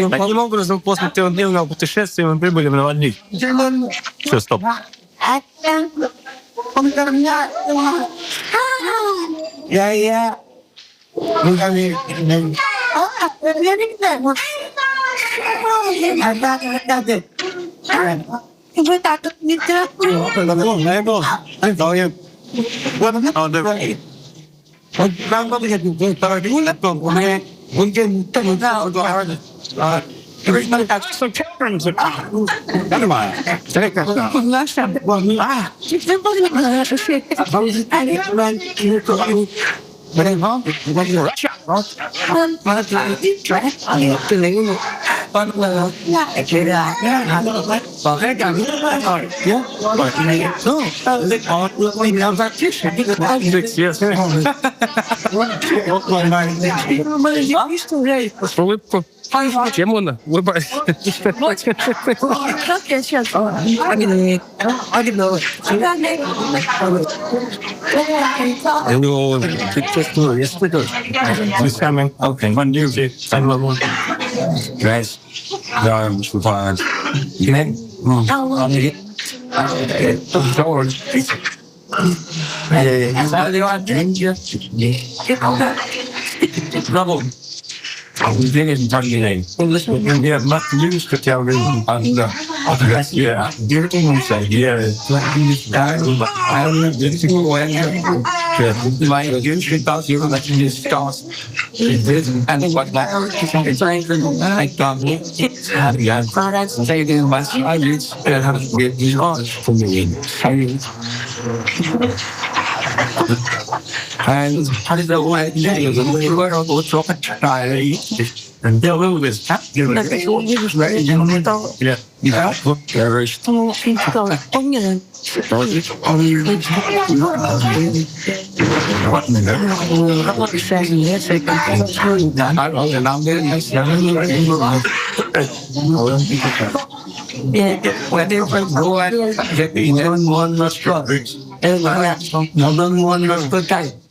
Таким образом, после трехдневного путешествия мы прибыли в Nabadwip. Все, стоп. Улыбку. Чем он? Улыбайся. Денег не нет, нас видишь, хотя бы я вернулся, я my usually thought you were like in this stars. And what that I got it. Products taken by I use and have to get these on for me. And how did the way you were on the top of the and there was happy. Yeah, yeah, there is.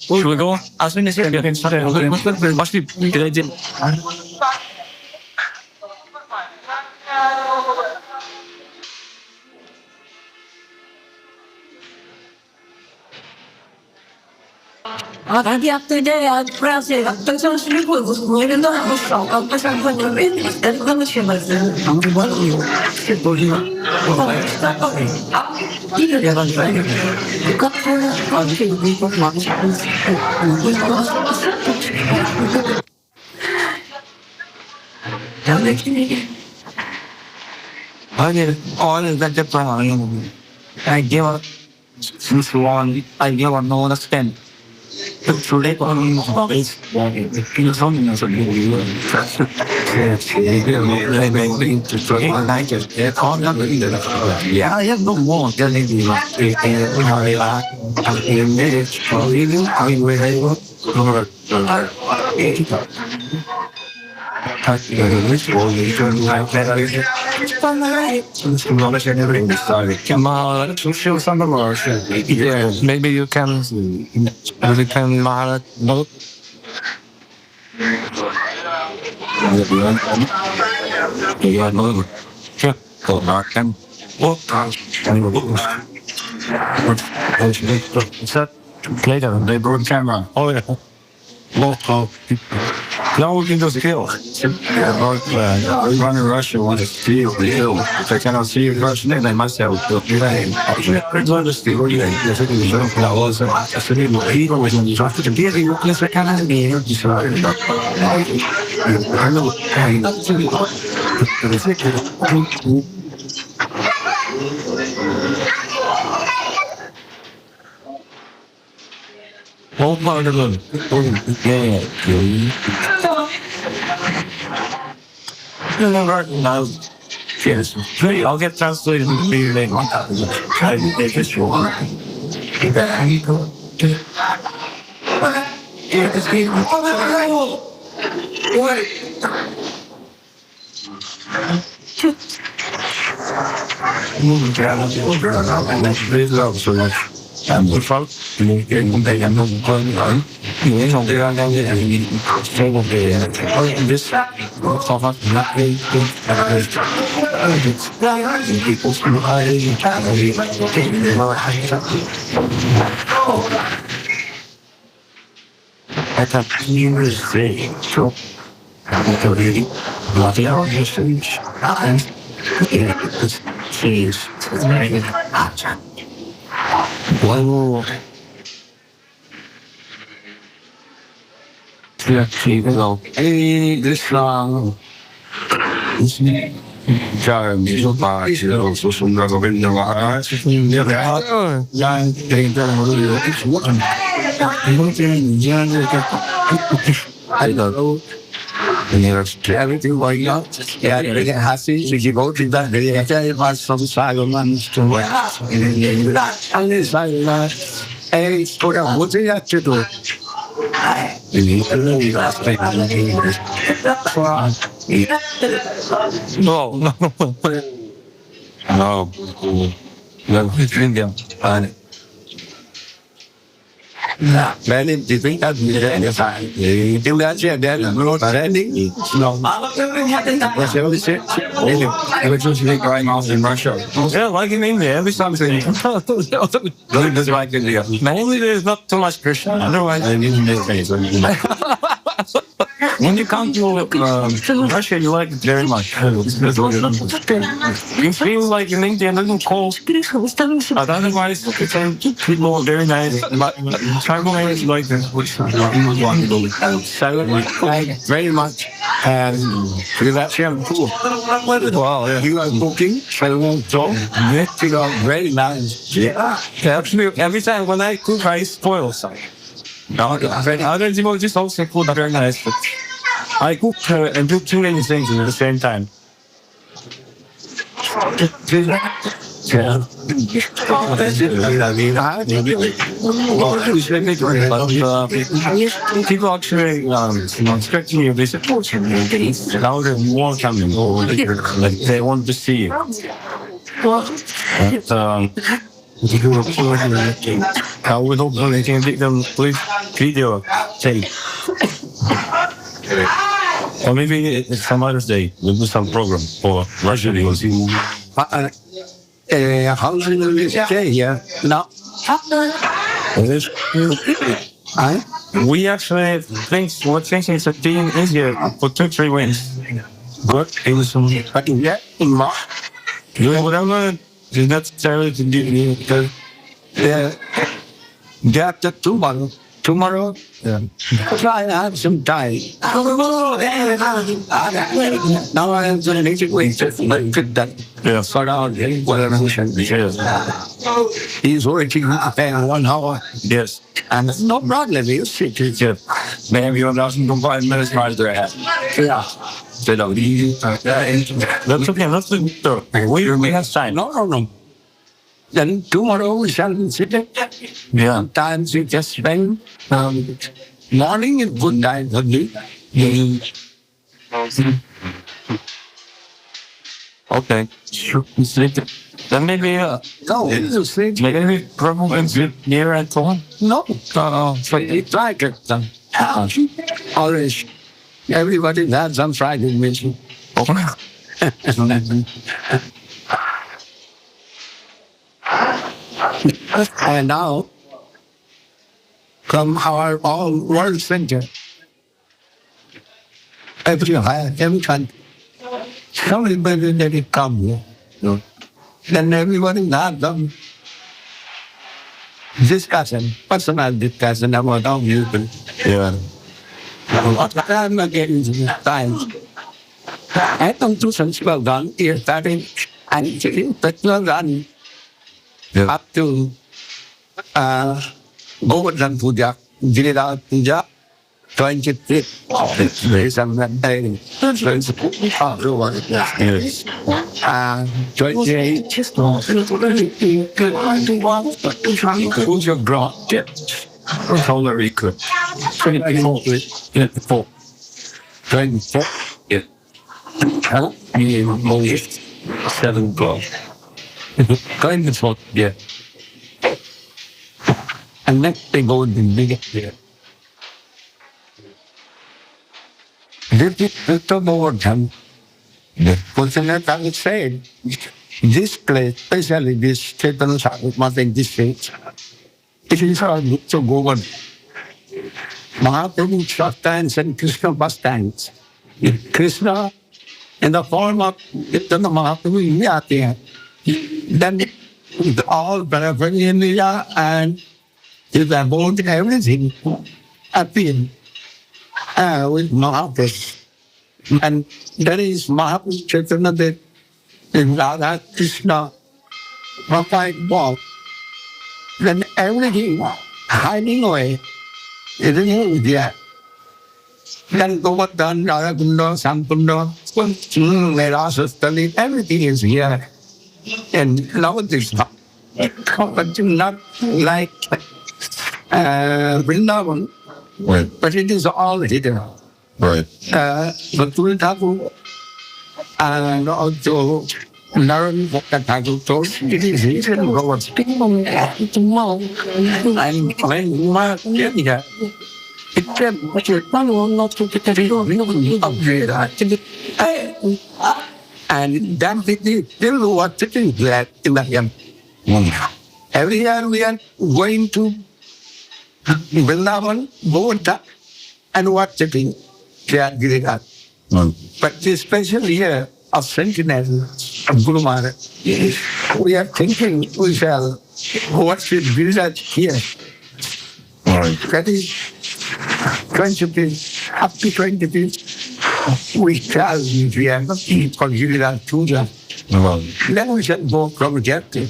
Should we go? As soon as you get started, пошли перейдем. I give up since long. I give up no understand. Today, it's feels only as a new yeah, I have no more telling you. Yeah, maybe you can Maharaj note. Yeah, no. Sure. Go back and walk out and later they brought camera. Oh yeah. Walk. Now we can just kill. We run in Russia, want to steal the hill. If they cannot see you Russian, they must have built the name. It's not just the order. The city was open. That was a city of people was in the traffic. And here, you can say, can I be here? I know. All part of them. Now, yes, I'll get translated in the evening. I make it sure. một phút mình để làm một con lớn những dòng tiền đang đi chơi một về biết khó phát nát đi thì cũng không ai mà I thought you were saying so. I'm really not the message. And it's cheese. Wow. Chị có hey, this song. Chào mình số 3 Srila Sundar Govinda Maharaj. Nhớ lại Giang tiền ra một điều ít xuống. Những chuyện Giang I don't know. Everything going on. Yeah, they get happy. So you go to that. They get some silence to and it's like, hey, what's it have to do? No. No, it's in them. Mẹ nên chỉ tính ra gì đấy để phải thì tiếng đã chia đen là nó phải đến đi no và sẽ có sẽ nên it was just like going off in Russia. Yeah, like in India, every time they really doesn't like India. Mainly there's not too much Krishna. Otherwise, they need to make things. When you come to Russia, you like it very much. You feel like in India, a little cold. Otherwise, people are very nice. But tribal areas like this, so very much. And because that's cool. Wow, yeah. You are cooking, so you are very nice. Yeah, absolutely. Every time when I cook, I spoil something. No, other people just also food are very nice, but I cook and do too many things at the same time. Yeah. People actually expecting you to support you. Louder and more coming over. Like they want to see you. I would hope they can take them video tape. Or maybe it's some other day we'll do some program for Russia. We'll see. How long will we stay here? No. We actually think we're thinking it's a team is here for 2-3 weeks. Good. It was some fucking doing whatever is necessary to do because after tomorrow, try and have some time. Now I am going to wait that. Yeah, start out whatever. He's working 1 hour. Yes. And it's no problem. He's sick. Maybe you're not going to find minutes right there. Yeah. So that's okay. Let's do it. We have time. No. Then tomorrow we shall sit there. Yeah. Times we just spend morning is good time for me. Okay. Sleep. Then maybe maybe Prabhu and sleep near and so on. No. But it's like it. Always. Everybody has some Friday mission. And now, come our all world center. Every country. Somebody let it come. Then everybody has them. Discussion, personal discussion about how you can. Yeah. I'm not getting to the time. I don't do some spell done here, starting and it's not done. Up to Govardhan Puja, Girida Puja, 25th. There's some day. 28th. Who's your grant? Totally good. 24. 24. Yeah. How? You 7 12. Kind of what? Yeah. And next they go in the biggest there. This is the Lord. Fortunately, I would say, this place, especially this Chaitanya Saraswat Math in this stage, it is our to go on. Mahaprabhu short times and Krishna bus times. Krishna, in the form of Chaitanya Mahaprabhu, then all Brahman in India and his abode, everything appeared with Mahaprabhu. And there is Mahaprabhu Chaitanya Dev in Radha Krishna, Bhakti walk. Then everything hiding away. It is there. Then Govardhan, Radha Sampunda, Merasastali, everything is here. And love is not. But not like Vrindavan, Right. but it is all hidden. Right. But Thakur and also Naran Thakur told it is hidden. And when here, it said, but you're not to get it and then they still what to do that in the end. Every year we are going to Vrindavan, Bogota, and watching Giriraj. But this special year of centenary of Guru Maharaj, we are thinking we shall worship Giriraj here. Right. That is 20 days, up to 20 days. We shall we are not eat for Giriraj Puja. Then we shall go from there to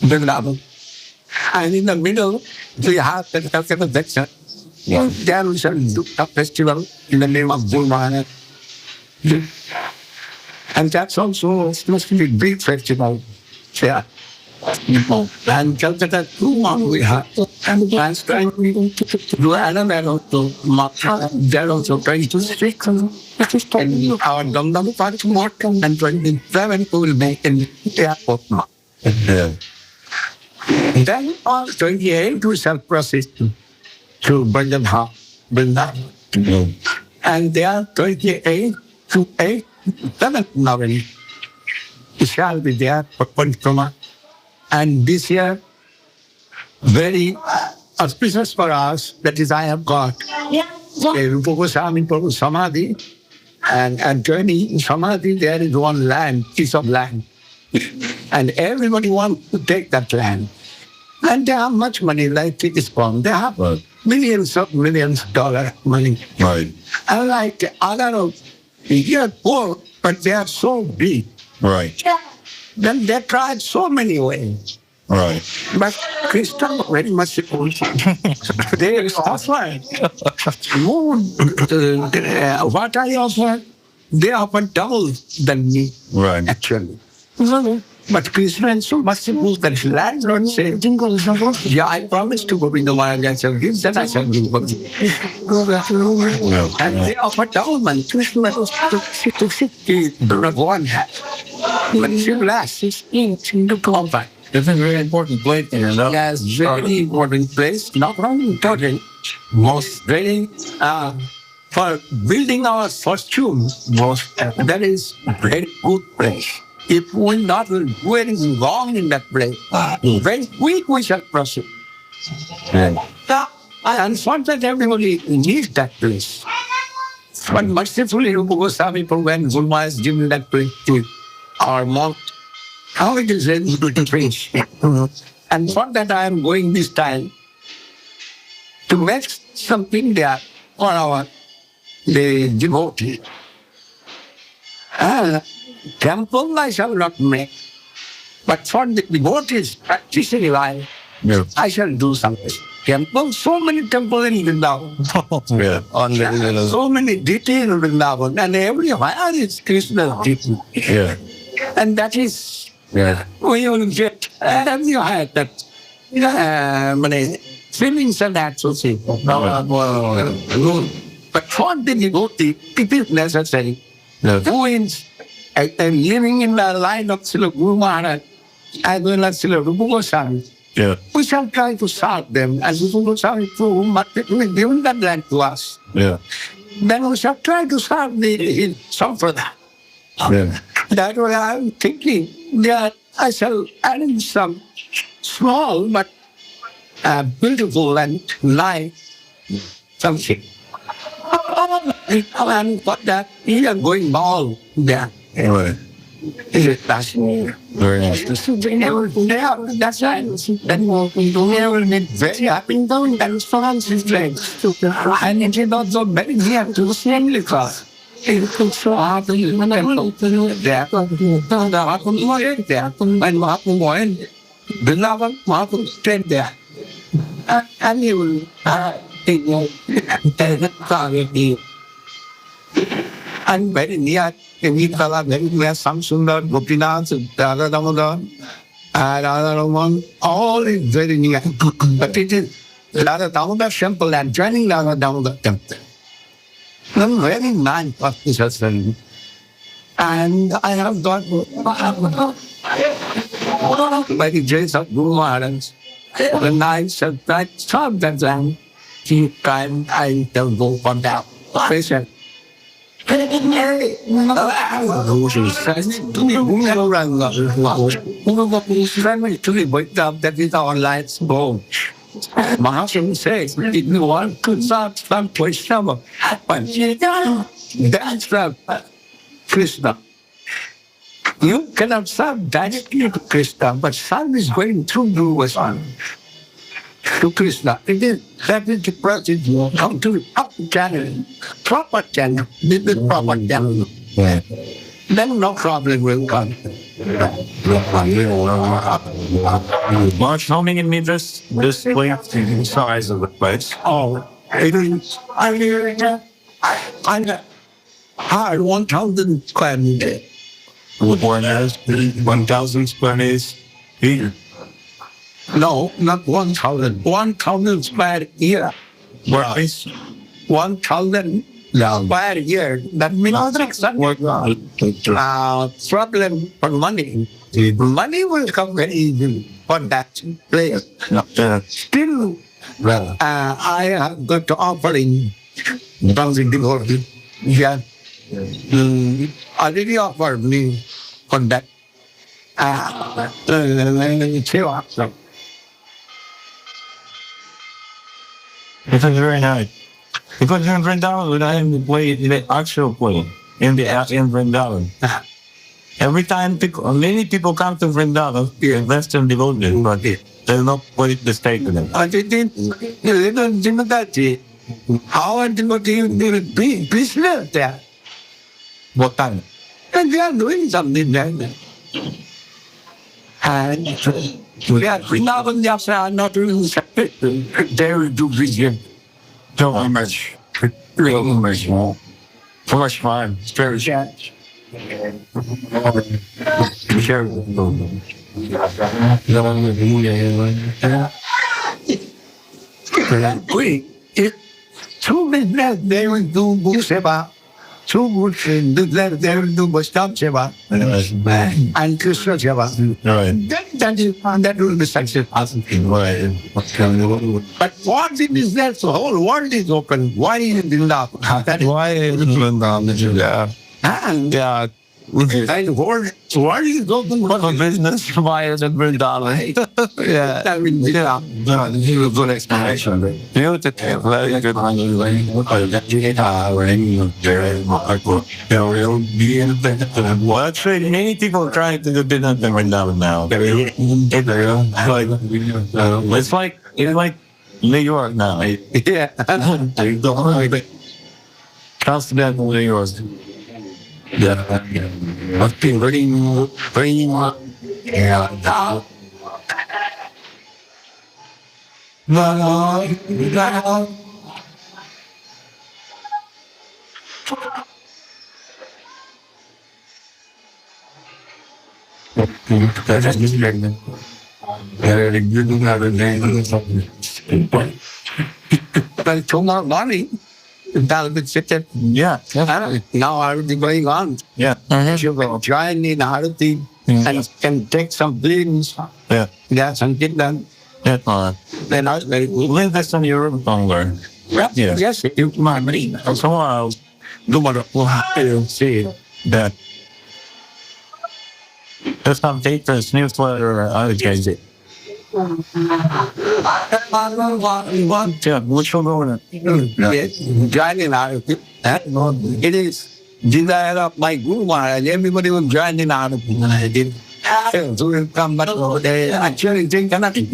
Vrindavan. And in the middle, we have the Calcutta Daksha. There we shall do a festival in the name of Guru Maharaj. And that's also supposed to be a big festival there. And Calcutta too, we have. And last time we do another to there also trying to speak. And our Dum party more and 27 we will make in the airport now. Yeah. Then on 28 we shall proceed to Vrindavan. And there 28 to 8, 7 November. We shall be there for Parikrama. And this year, very auspicious for us, that is I have got a Dev-Goswami Prabhu Samadhi. And joining Samadhi, there is one land, piece of land. And everybody wants to take that land. And they have much money, like it is from. They have millions of dollar money. Right. And like other, they are poor, but they are so big. Right. Then they tried so many ways. Right. But Krishna very much they offered. What I offered, they offered double than me. Right. Actually. But Krishna is so merciful that he landed and said, yeah, I promised to Govinda Maharaj, I shall give, then I shall give. And they offered double money. Krishna was to sit one hat. But she lasts, it's in the combat. It's a very important place here, no? Yes, very important place. Not only important, most very for building our fortune. That is a very good place. If we not do anything wrong in that place, very quick we shall proceed. Unfortunately, everybody needs that place. But mercifully, Goswami Prabhu and Guru Maharaj given that place to our monk. How it is ready to preach. And for that I am going this time to make something there for our the devotee. Temple I shall not make. But for the devotees practicing life, I shall do something. Temple, so many temples in Vrindavan. So many details in Vrindavan. And everywhere is Krishna's detail. Yeah. And that is we will get everywhere that feelings and atrophy. But for the devotee, it is necessary. Who is living in the line of Srila Guru Maharaj as well as Srila Goswami. Yeah. We shall try to solve them, and we will try to, but given that land to us. Yeah. Then we shall try to solve the solve for that. Yeah. That way I'm thinking that I shall add in some small but beautiful and light something. And got that we are going all there. Right. That's Very nice. we never there. That's right. Then we never need very happy doing that for us is great. And it's not so very near to the same class. It's so happy when I look to there. The happen like there. And happen when the lava happen straight there. And you will think and very near. We fell very near some Sundar, Gopinath, Radha Damodar, and other one. All is very near. But it is Radha Damodar temple and joining Radha Damodar temple. I'm very nice of this husband. And I have got by the grace of Guru Maharaj, the nights of that stop that time, I don't go for that. Patient. That is our life's goal. Maharaj says, if you want to solve some question, that's Krishna. You cannot serve directly to Krishna, but son is going through Dev-Goswami to Krishna. That is the process. Come to the proper channel. Proper channel. This is proper channel. Yeah. Then no problem will come. March, how many meters this place, the size of the place? Oh, it is, I hard 1,000 square meters. 1,000 square meters. Here. No, not 1,000. 1,000 square year. Where is 1,000 square year. That means problem for money. Money will come very easily for that place. Still, I have got to offering something devoted. Yeah. Already offered me for that. It is very nice. Because in Vrindavan, I am play the actual play in Vrindavan. Every time many people come to Vrindavan, less than devoted, but they not play the state with them. I didn't that. How are they be business there? What time? And they are doing something there. And we are Vrindavan, they are not doing separate. They will do vision. So much. Real much more. First time. Very sad. We, two men, they will do Seva. Two good they will do Vaishnava Seva. And Krishna Seva. Right. That will be successful. Right. But what it is that the whole world is open. Why is it not? Why is it? Yeah. And Yeah. the world is open for the business. Why is it Vrindavan? Yeah. That will be This is a good explanation. Very good. Well, actually, many people are trying to do business in Vrindavan now. It's like New York now. Yeah. Continental New York. Yeah. Must be very yeah. But too much money. That'll be sit. Yeah. Now I'll be going on. Yeah. You will join in Arati and can take some bleedings. Yeah. Yes, and get them. That's all. They're not very good. Live this on your longer. Yes, yes, you my money. So do what we'll have to see that there's some take this newsletter or other guys. Yeah, which will go in it. Joining out of it. It is. Did I have my guru Maharaj? Everybody was joining out of it. I did. So we come back over there. Actually, think nothing.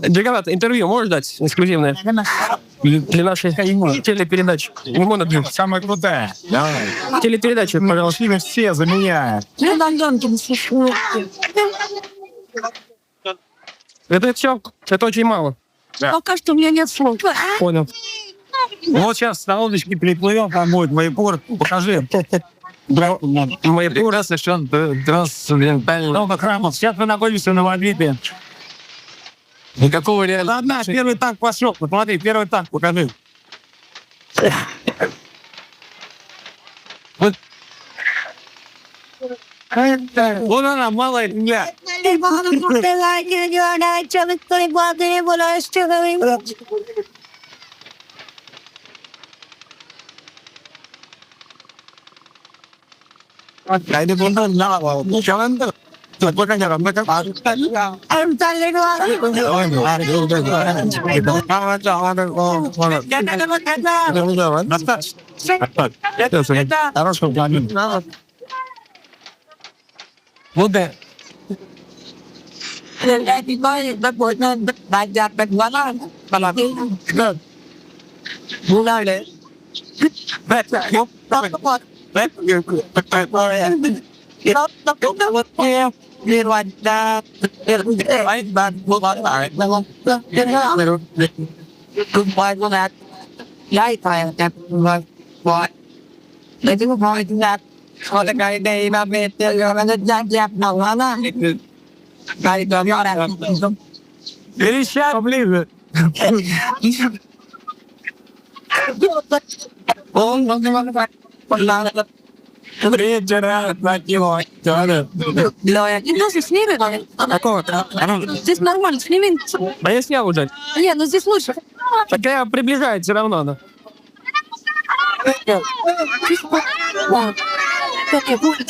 Джаганнат, интервью можешь дать эксклюзивное? Для нашей телепередачи. Самое крутое. Давай. Телепередача, пожалуйста. Все за меня. Это все, это очень мало. Пока что у меня нет слов. Понял. Вот сейчас на лодочке переплывем, там будет Майпур. Покажи. Майпур совершенно трансцендентально. Много храмов. Сейчас мы находимся на Набадвипе. Никакого реально. Одна, первый танк пошел. Посмотри, первый танк покажи. Вот она, малая меня. Đây con thân nó vào cho anh tôi có cái nhà làm mấy các bạn em tay lên đó rồi cho anh con liên quan ra mấy bạn muốn nói lại đúng không? Cùng quay con này lấy tài đẹp rồi gọi để chúng tôi chúng ta thôi là cái đây mà về rồi là dân dẹp đầu nó đó cái đó do này không Delicious, I believe it. Здесь снимем. Здесь нормально снимем. А я снял уже. Нет, ну здесь лучше. Так я приближаюсь все равно, да. Как я буду.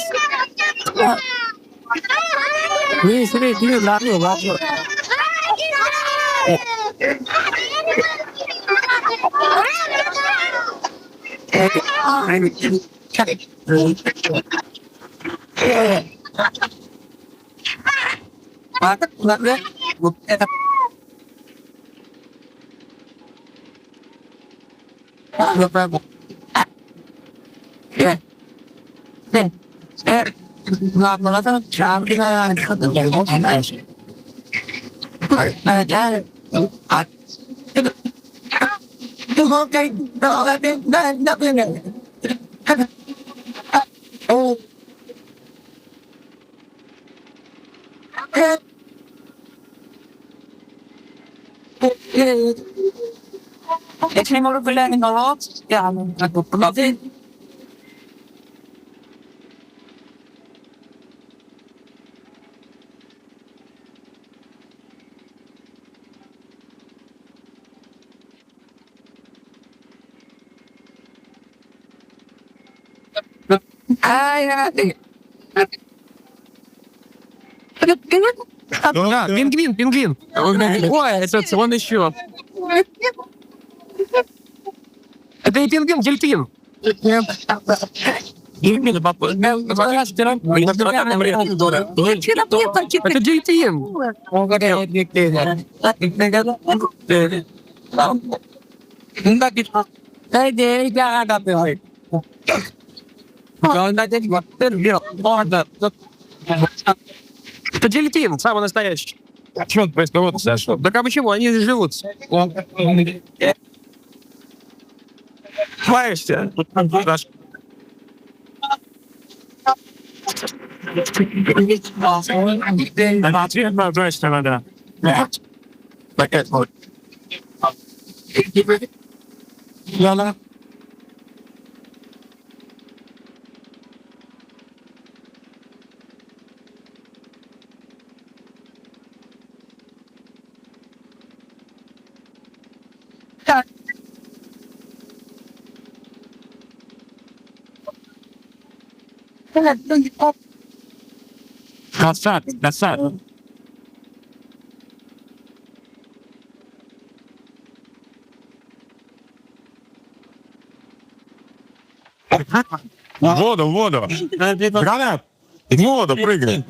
Пингвин. Ой, это он еще. Это и пингвин, дельфин. Это дельфин. Это дельфин, самый настоящий. А что он происходит? За что? Так а почему? Они живут. Боишься? That's that. Воду. Гранат. В воду прыгай.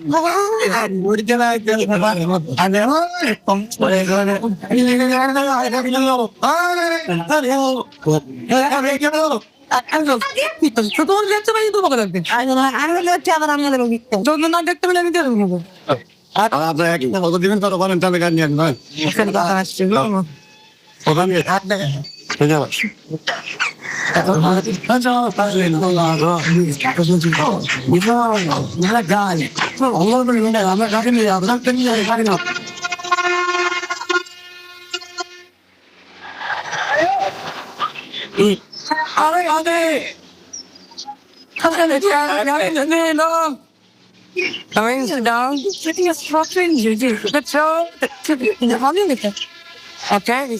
Okay,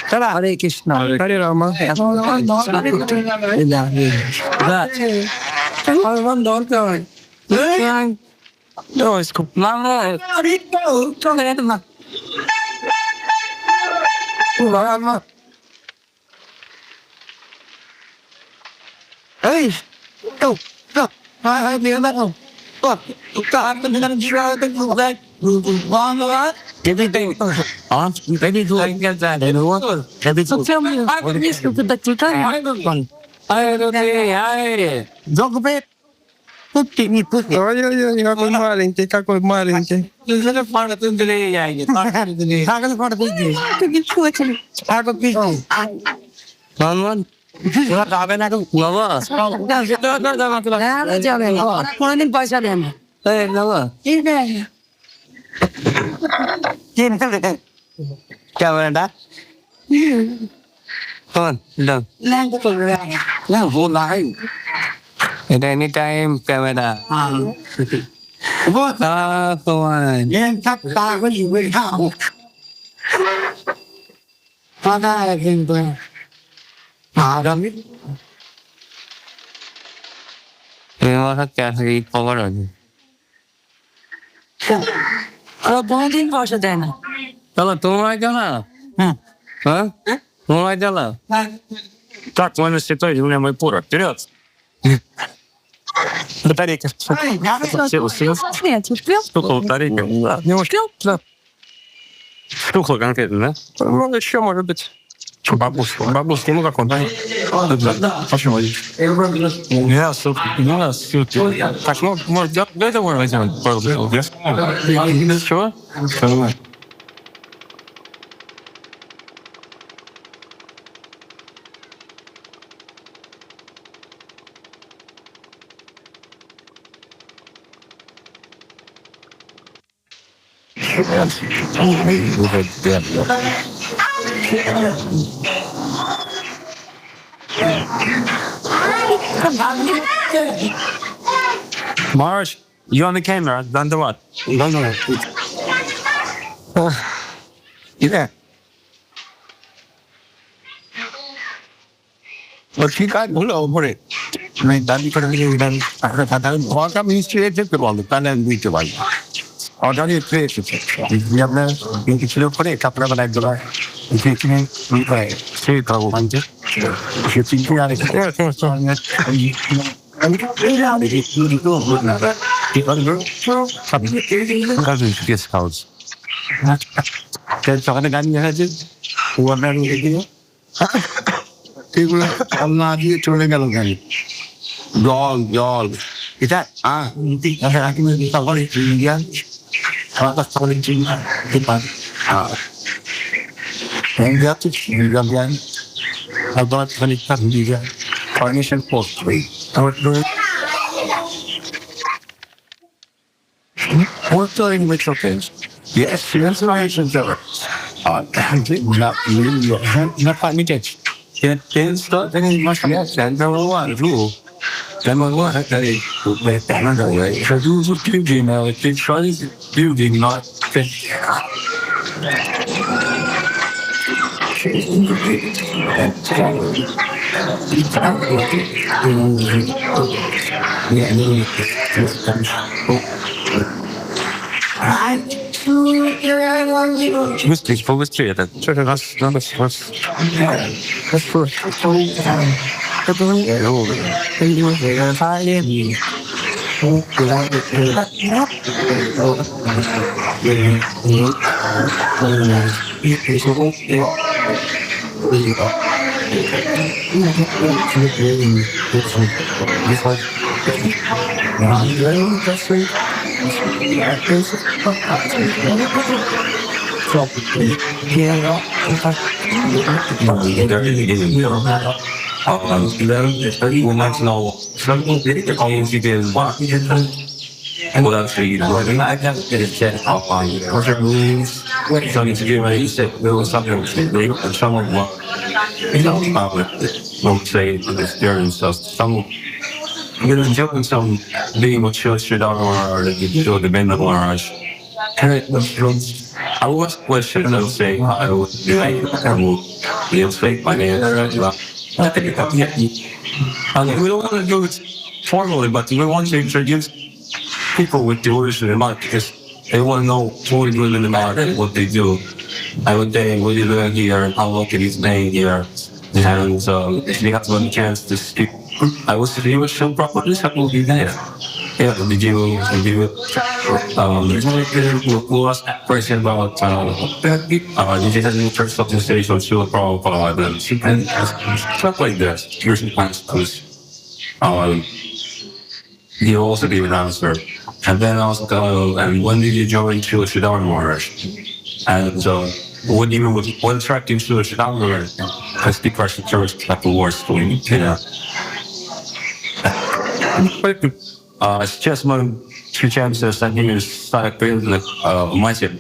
Hare Krishna. Hare Rama. No, it's cool. Hey, go. I feel that. Look, everything. Maybe do I get that? You know what? So tell me, I will miss you to the Chaitanya. Don't bit. Put me. Ой-ой-ой, какой маленький. কোনদিন পয়সা দেন Camera. Come on, down. Now, hold line. At any time, camera. What? Come on. Yeah, tap tap when you wake up. What I can do? Don't it? You want to get it over on you. কোনদিন পয়সা দেয় না চলো তোমার জানা হ্যাঁ তোমার জানা Так, ладно, святой, у меня мой пура. Вперед! Батарейка. Стукла батарейка. Не успел? Да. Стукла конкретно, да? Ну, еще может быть. Бабушка, ну как он? Почему? Я, сука. Так, ну, может, для этого возьмем? Чего? Maharaj, you on the camera, Dandavat. Yeah. But she got all over it. I mean, that's because we done. How come he's created the world? And we do it. Or don't you create it? You have no. You can look for it. Couple of like the. If you can, we play. See, go on. guest house. Soalnya kan aja warna gitu. Tiba Allah dia colong kalau kan. Jol. Kita nanti akhir nanti kalau di India atas kalau di China depan. Yang dia tuh yang abad peningkat juga. Foundation post. What doing with your things? Yes, inspirations ever. Not quite me, Judge. Can't start any much yes, and there were one rule. Then one that they let another way. So you was building now, it's trying building, not fish. Mystic poetry at that's well, actually, I can't get a check off on you. What's your moves? Something to do, right? You said there was something and someone won't say this during stuff. Some joking some being what should or the Govinda Maharaj. I was questioning and saying I would do I will say my name. We don't want to do it formally, but we want to introduce people with the origin in mind because they want to know what we live in the mind, what they do. I would say, what you learn here, how long can you stay here? And if you have one chance to speak, I was saying, you were so probably will be there. Yeah, did you ask that question about you didn't first up to say so Srila Prabhupada and stuff like that. Here's the answers. He'll also give an answer. And then I was and when did you join Srila Chaitanya Maharaj? And what attracted you to Srila Chaitanya Maharaj? Because the question first like the war story, сейчас мы встречаемся с одним из старых преданных матери.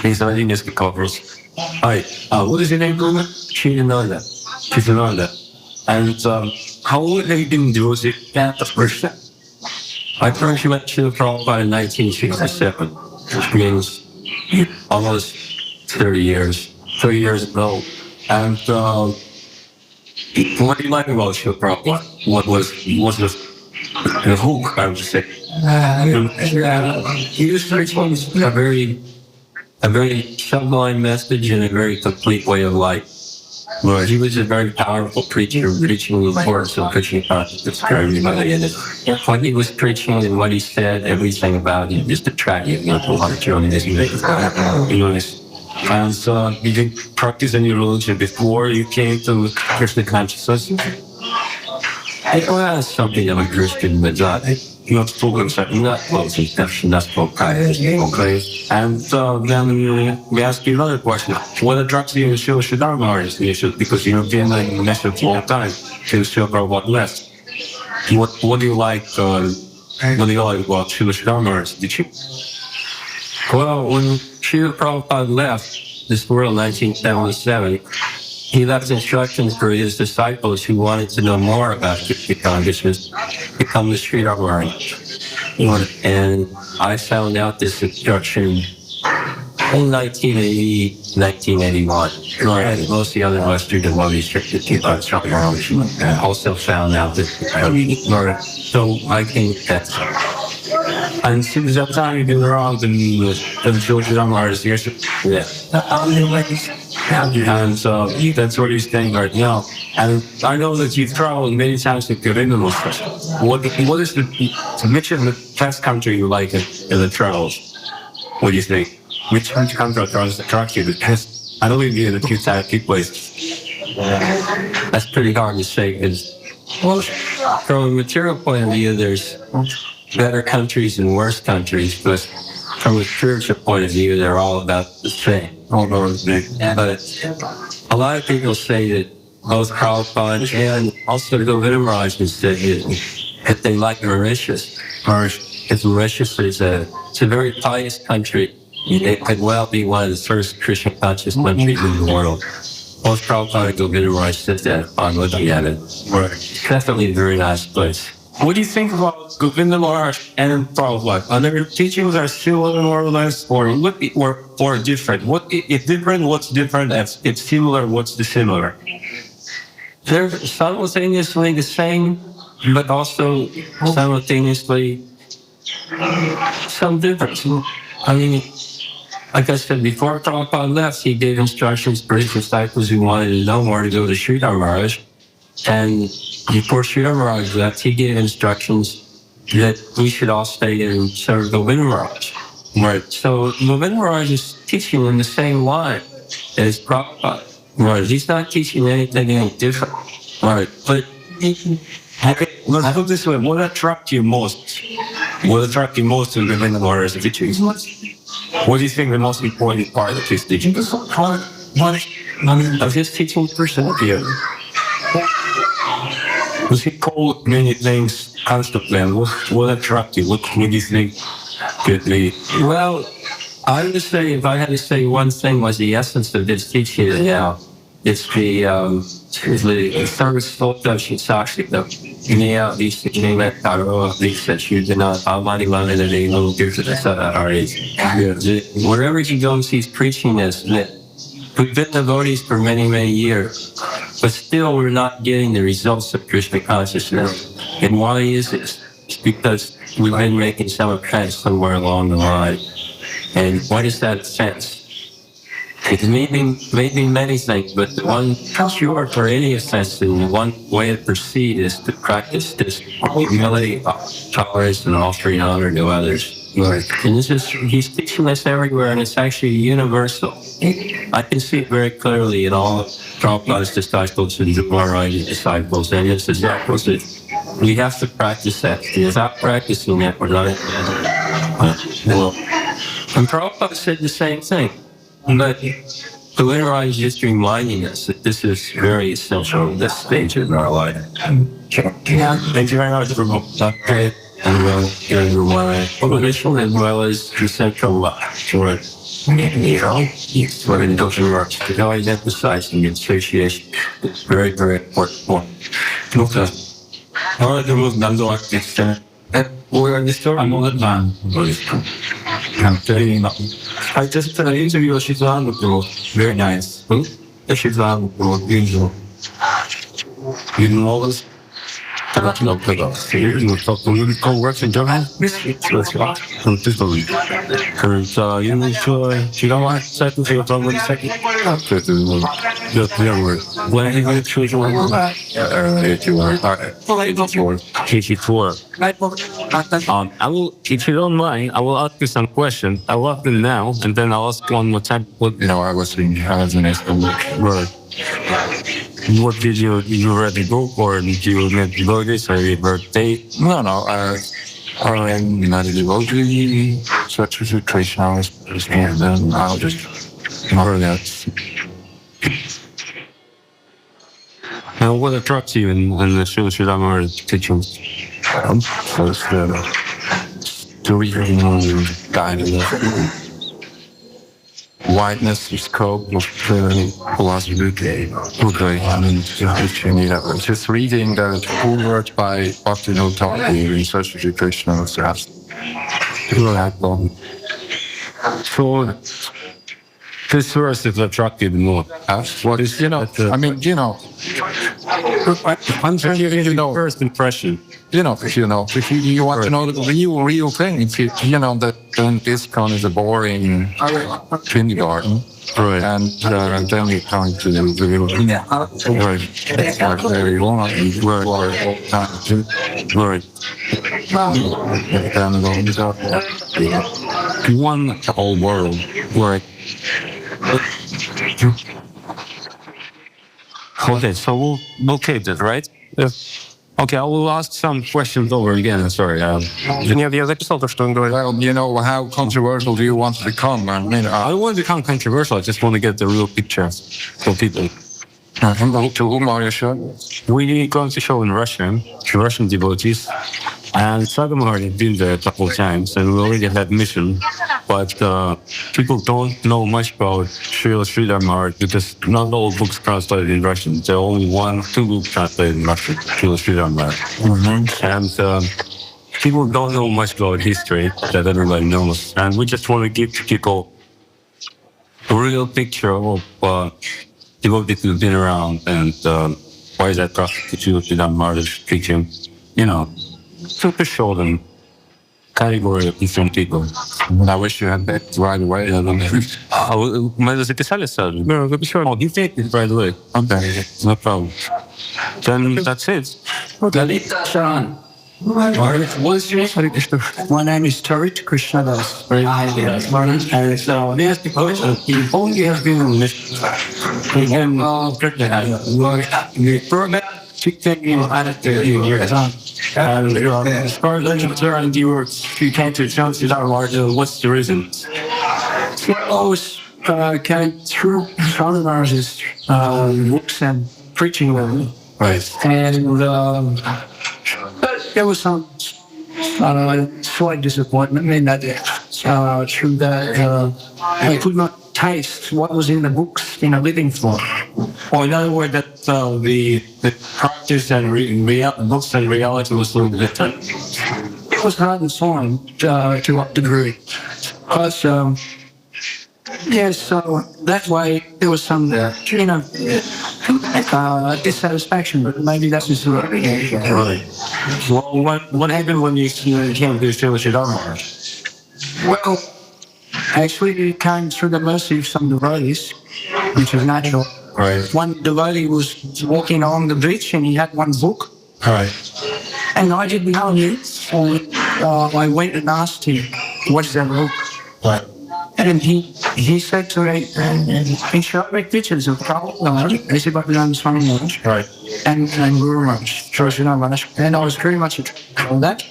И задали несколько вопросов. Hi, what is your name, Brahma? Chidananda. And how old have you been devoted at the first step? I first met Srila Prabhupada in 1967, which means almost 30 years ago. And what do you like about Srila Prabhupada? What was the hook, I would say? He just explains a very sublime message and a very complete way of life. Lord, he was a very powerful preacher, preaching the importance of Krishna consciousness for everybody. And when he was preaching and what he said, everything about him just attracted people to join this. And so, you didn't practice any religion before you came to Krishna consciousness? I was something of a Christian, but not spoken, not closely, not spoken, okay? And then we ask you another question. What attracts you to Srila Chaitanya Maharaj? Because you've been in the message for a long time to Srila Prabhupada left. What do you like about Srila Chaitanya Maharaj? Did you? Well, when Srila Prabhupada left this world in 1977, he left instructions for his disciples who wanted to know more about Krishna consciousness, become the Sri Maharaj. And I found out this instruction in 1980, 1981. And most of the other Western devotees also found out this. So I think that's and since that time you've been around in the Srila Maharaj years. Yeah. And that's what he's saying right now. And I know that you've traveled many times to Govinda Maharaj. What is which is the best country you like in the travels? What do you think? Which country attracts you the best? I know you've been in a few places. That's pretty hard to say because, well, from a material point of view, there's better countries and worse countries, but from a spiritual point of view, they're all about the same. But a lot of people say that both Prabhupada and also Govinda Maharaj said that they like Mauritius. Because Mauritius is a very pious country. It could well be one of the first Krishna conscious countries in the world. Both Prabhupada and Govinda Maharaj said that upon looking at it. It's definitely a very nice place. What do you think about Govinda Maharaj and Prabhupada? Are their teachings are similar more or less, or different? What if different? What's different? If it's similar, what's the similar? They're simultaneously the same, but also simultaneously some difference. I mean, like I said before, Prabhupada left, he gave instructions for his disciples who wanted to know more to go to Sridhar Maharaj. And before Sridhar Maharaj left, he gave instructions that we should all stay and serve Govinda Maharaj. Right. So Govinda Maharaj is teaching in the same line as Prabhupada. Right. He's not teaching anything any different. Right. But let's put this way: what attracts you most? What attracts you most to Govinda Maharaj's teachings? What do you think the most important part of his teaching? Of his teaching personality. Because he called many things constantly. And what attracts you? What do you think could be? Well, I would say, if I had to say one thing was the essence of this teaching, it's the third slota Shitsashita. Wherever he goes, he's preaching this. We've been devotees for many, many years, but still we're not getting the results of Krishna consciousness. And why is this? It's because we've been making some offense somewhere along the line. And what is that offense? It may be many things, but the one cure for any offense and one way to proceed is to practice this humility, tolerance, and offering honor to others. And he's teaching this everywhere, and it's actually universal. I can see it very clearly in all of Prabhupada's disciples and Maharaj's disciples and his disciples that we have to practice that. Without practicing that, we're not. And Prabhupada said the same thing. But the Maharaj is just reminding us that this is very essential at this stage in our life. Thank you very much for Dr. and well as the central for always emphasizing association. It's very, very important point. Okay. All right, we're in the story. I'm on the man. I just interviewed Shizan Prabhu. Very nice. Shizan Prabhu, usual. You know this? I don't know about you talk to you co-works in Japan? That's right. From this belief. Because you know, you know what? Second thing, I'm going to second. Just the other word. When are you going to choose one word? If you are. All right. Teach you tour. I will, if you don't mind, I will ask you some questions. I will ask them now, and then I'll ask one more time. I was thinking, as an word. What did you read the book, or did you make devotees, or your birthday? No, I am not a devotee, such as a Krishna, and then I'll just ignore that. Now, what attracts you in the Srila Maharaj teachings? First, the reading guidance. Wideness of scope of philosophy. Okay, I mean, just reading that forward by Bhakti Thakur in such educational stuff. So, this verse is attractive more. What is, I'm first impression. If you want to know the real thing, then this kind is a boring kindergarten. Right. And then we come to the real. Yeah. Right. Very long. Right. Right. And one whole world. Right. Okay, so we'll keep this, right? Yes. Okay, I will ask some questions over again. Sorry. Нет, я записал то, что он говорит. Well, you know, how controversial do you want to become? I mean, I don't want to become controversial. I just want to get the real picture for people. To whom are you showing? We going to show in Russian, to Russian devotees. And Saga Maharaj has been there a couple of times, and we already had mission. But people don't know much about Srila Maharaj because not all books translated in Russian. There are only 1-2 books translated in Russian, Srila Maharaj. And people don't know much about history that everybody knows. And we just want to give to people a real picture of devotees who've been around and why is that Srila Maharaj teaching, you know, to show them category of different people. And I wish you had that right away. Мы записали сразу? Да, записали. Oh, you take it right away. Okay, no problem. Then that's it. What's your name? My name is Tarit Krishna Das. Very highly honored. And so, yes, because he only has been on mission. And the program took years. And as far as I'm concerned, you came to church without large. What's the reason? Well, I came through Maharaj's books and preaching them. Right. And there was some slight disappointment in that through that I could not taste what was in the books in a living form. Or in other words, that the practice and books and reality was a little different. It was hard to find to what degree. Because, yes, so that way there was some, dissatisfaction, but maybe that's just Right. Well, what happened when you came to Srila Maharaj? Well, actually it came through the mercy of some devotees, which is natural. Right. One devotee was walking along the beach and he had one book. Right. And I didn't know it. So I went and asked him, what's that book? Right. And he said to me, and he showed me pictures of Prabhu Maharaj, Swami Maharaj, Right. and Guru Maharaj, Srila Maharaj. And I was very much attracted to that.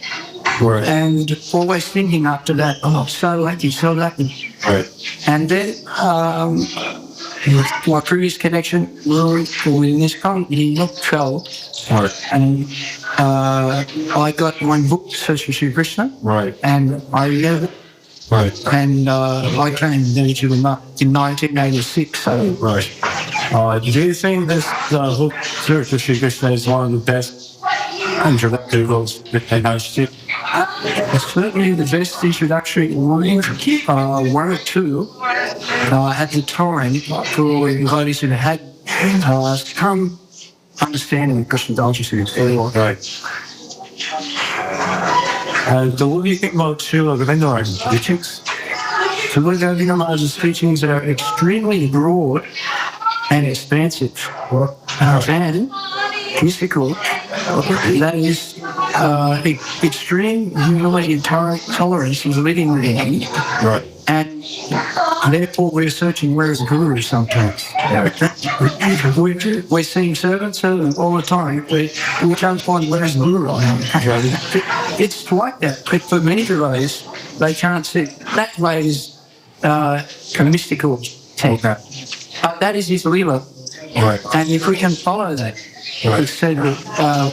Right. And always thinking after that, oh, so lucky, so lucky. Right. And then my previous connection with this company fell. Right. And I got one book, Sri Krishna. Right. And I read it. Right. And I came there to in 1986. So. Right. Do you think this book, Sri Krishna, is one of the best introductory books that I see? It's certainly the best introductory one or two at the time for devotees who had some understanding of Krishna consciousness. Right. So what do you think about Srila Govinda Maharaj's teachings? Srila Govinda Maharaj's teachings are extremely broad and expansive and mystical. That is extreme humility and tolerance is living with him. Right. And therefore we're searching where is the Guru sometimes. We're seeing servants all the time. We can't find where is the Guru. It's like that. But for many devotees, they can't see. That way is mystical. Okay. But that is his lila. Right. And if we can follow that, Right. instead of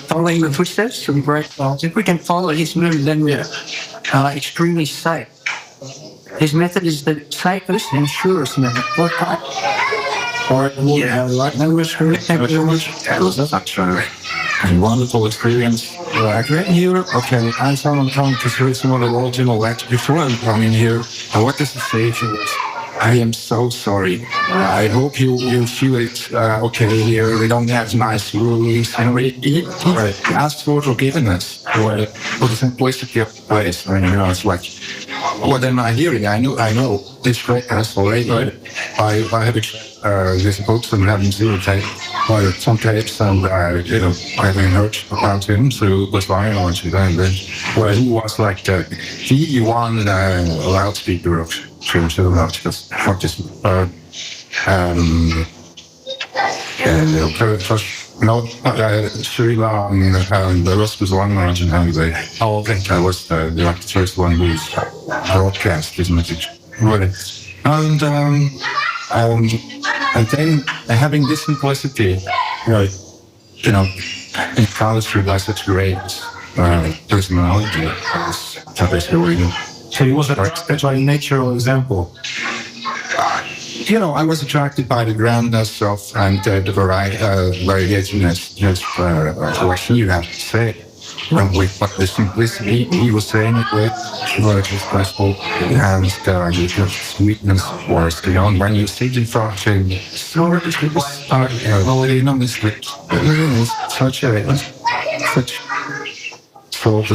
following the footsteps of the great fathers, if we can follow his movement, then we're extremely safe. His method is the safest and surest method. All right. Well, yeah. Right. Thank you very much. That was a wonderful experience. Great here. Okay. I someone coming to see some of the original lecture before I'm coming here. I want to say to you, I am so sorry. I hope you feel it okay here. We don't have nice rooms and we ask for forgiveness for the simplicity of the place. I mean, it's like Well, then I hear it. I know this greatness already. Right. I have these books and having zero tape, or some tapes, and having heard about him through Goswami Maharaj, and then where he was like the one loudspeaker of Sri Chaitanya Saraswat Math. Srila the rest was one Maharaj and Hungary. I think I was the first one who broadcast his message. Really. And then having this simplicity, in college with such great personality, so he was a natural example. I was attracted by the grandness of and the variationness of what he had to say. And with what the simplicity he was saying it with, his gospel, and the sweetness was beyond when you sit in front of him. So it was such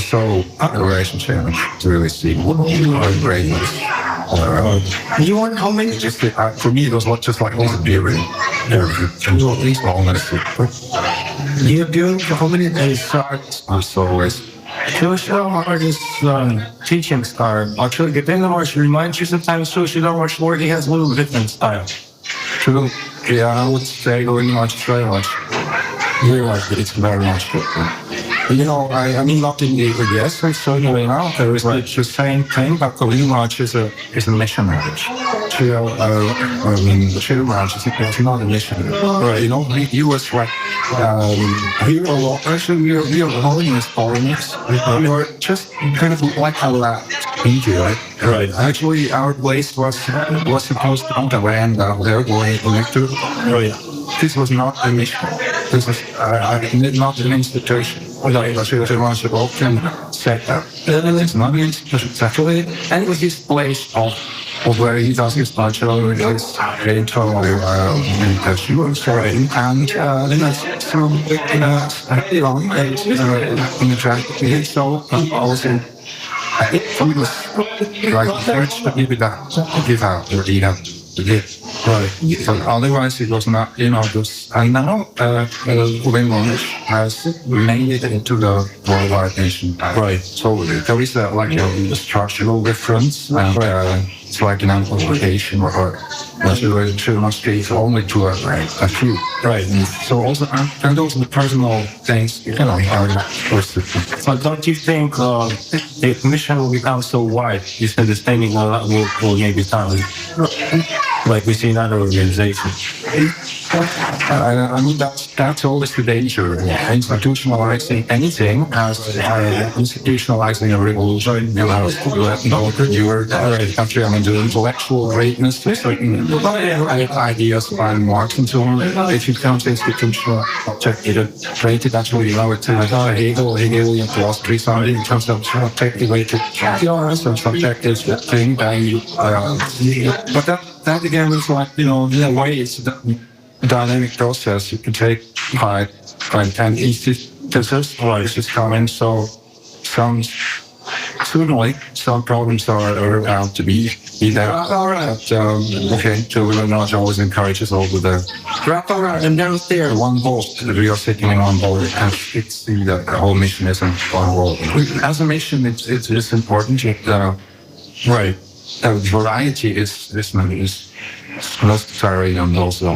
soul relationship to really see what greatness. You want how many? Just for me, it was not just like disappearing. At least almost. You're doing how many days starts? Always. Social artist teaching style. Actually, depending on what reminds you sometimes social art more he has a little different style. True. Yeah, I would say going much very much. It's very much different. I mean, not in the essence, certainly not. There is like the same thing, but Govinda Maharaj is a mission marriage. Srila Maharaj is not a mission. Right. He was like, we are holiness foreigners. We were just kind of like a India, right? Right. Actually, our place was supposed to be on the land they're going to. Right. This was not a mission. This was not an institution. Srila Govinda set up. It's not an institution, actually. And it was his place of where he does his cultural religious internal meditation. And then that's so also it was like church to give out or eat out to give. Right. But otherwise it was not, this. And now, Govinda Maharaj has made it into the worldwide nation. Right. So there is a structural difference, and it's like an amplification or too much case only to a few. Right. And so also, and those are the personal things, are but don't you think the mission will become so wide? You said the spending will maybe time. Like we see in other organizations. I mean, that's always the danger. Institutionalizing anything as institutionalizing a revolution. You were the country on the intellectual greatness to certain ideas by Marx and so on. If you can't institutional created actually, it's Hegelian philosophy, something in terms of speculated some subjective thing, but that again is like, in a way it's a dynamic process. You can take part and instances just come in. So certainly some problems are bound to be there. But so we will not always encourage us all with and there's one goal that we are sitting in on board, and it's the whole mission isn't one goal. As a mission, it's important. Right. Variety is necessary and also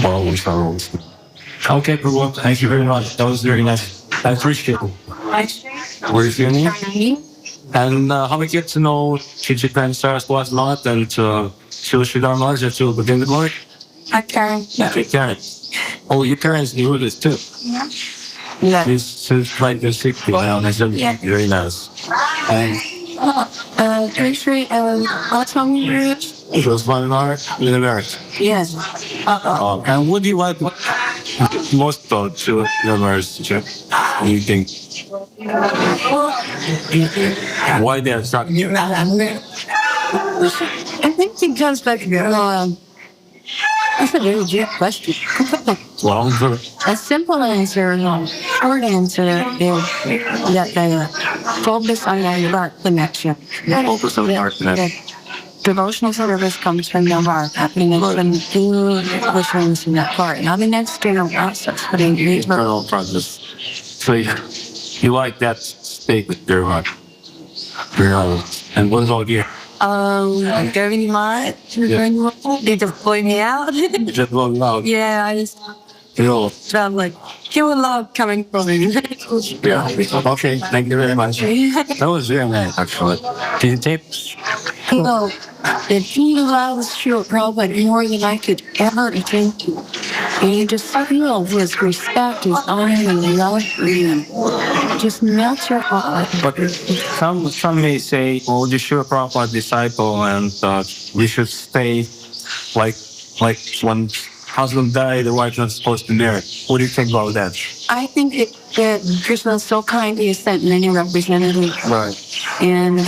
always are always. Okay, Prabhu, thank you very much. That was very nice. I appreciate it. What is your name? And how we get to know Sri Chaitanya Saraswat Math and Srila Sridhar Maharaj and Srila Govinda Maharaj? Karen. Yeah, Karen. Oh, your parents knew this too? Yeah. Yeah. Since like the 60s. Wow, that's very nice. And Sri Govinda Maharaj. It was one Maharaj in America. Yes. And what do you like most about Srila Maharaj? What do you think? Why they are struck? I think because That's a very deep question. Longer. A simple answer, short answer is that they focus on your heart connection. Focus on the heart connection. Devotional service comes from your heart, happening in good visions in that heart, not an external process, but an internal process. So you like that state with your heart. And what about you? Very much. They just point me out. Just one love. Yeah, I just felt like pure love coming from me. Yeah. Okay, thank you very much. That was very nice, actually. Did you tape? No, that he loves Srila Prabhupada more than I could ever think to. And you just feel his respect, his honor, and love for him. Just melts your heart. But some may say, "Oh, you should Prabhupada disciple, and we should stay like when husband died, the wife not supposed to marry." What do you think about that? I think that Krishna is so kind, he has sent many representatives. Right. And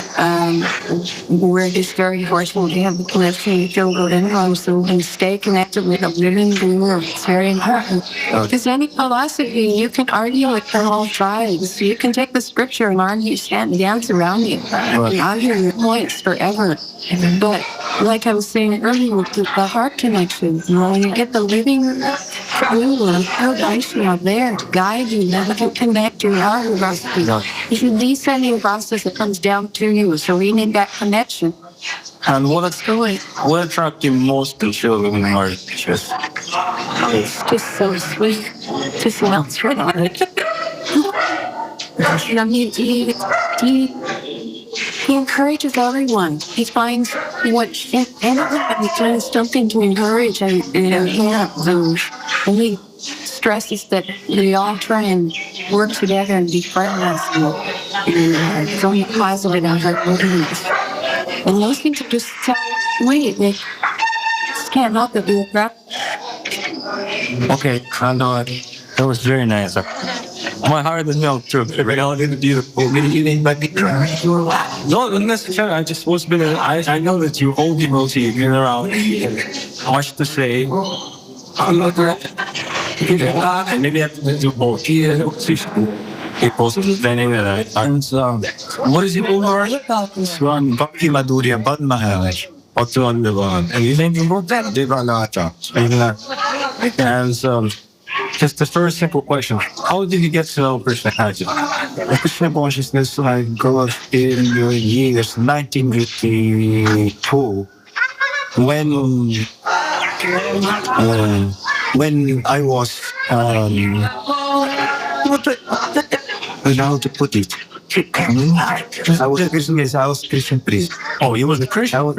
we're just very fortunate to have the connection to go in so we can stay connected with a living guru. It's very important. Because any philosophy, you can argue with the whole tribes. You can take the scripture and argue, stand dance around you. And argue your points forever. But like I was saying earlier, with the heart connection, when you get the living guru and Vaishnava there to guide you, that can connect your heart with us. It's a descending process that comes down to you, so we need that connection. And what attracted you most to Srila Govinda Maharaj? It's just so sweet. Just melts right on it. You know, he encourages everyone. He finds what everybody does something to encourage, and he stresses that we all try and work together and be friends and it's only positive and motivated. And those things are just so sweet. They just can't help it. Okay, I know it. That was very nice. My heart is melted too. It's beautiful. No, not necessarily. I just was been. I know that you all devotee, you've been around. Much to say. I'm not and maybe I have to do both. People standing there. And what is it over? It's one Bhakti Madhurya Bad Maharaj. What's on the one? And you think about that? And just the first simple question: how did you get to know Krishna consciousness? Krishna consciousness grew up in the years 1982 when I was how to put it. I was a Christian. Yes, I was a Christian priest. Oh, you was a Christian? I was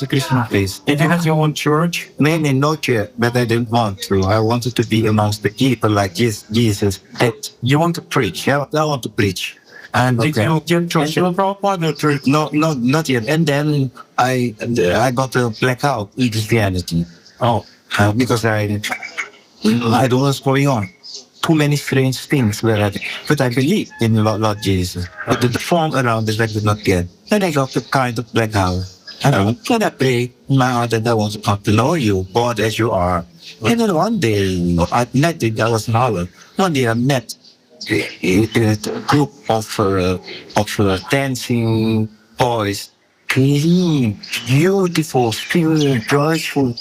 a Christian priest. Did you have your own church? Mainly not yet, but I didn't want to. I wanted to be amongst the people like Jesus. You want to preach? Yeah, I want to preach. And did you get church? No, not yet. And then I got a blackout in Christianity. Oh, because I don't know what's going on. Too many strange things were happening. But I believed in Lord Jesus. But the form around it I did not get. Then I got the kind of blackout. And I prayed in my heart that I want to come to know you, God as you are. And then one day, I met it, that was an hour. One day I met a group of dancing boys. Clean, beautiful, spiritual, joyful,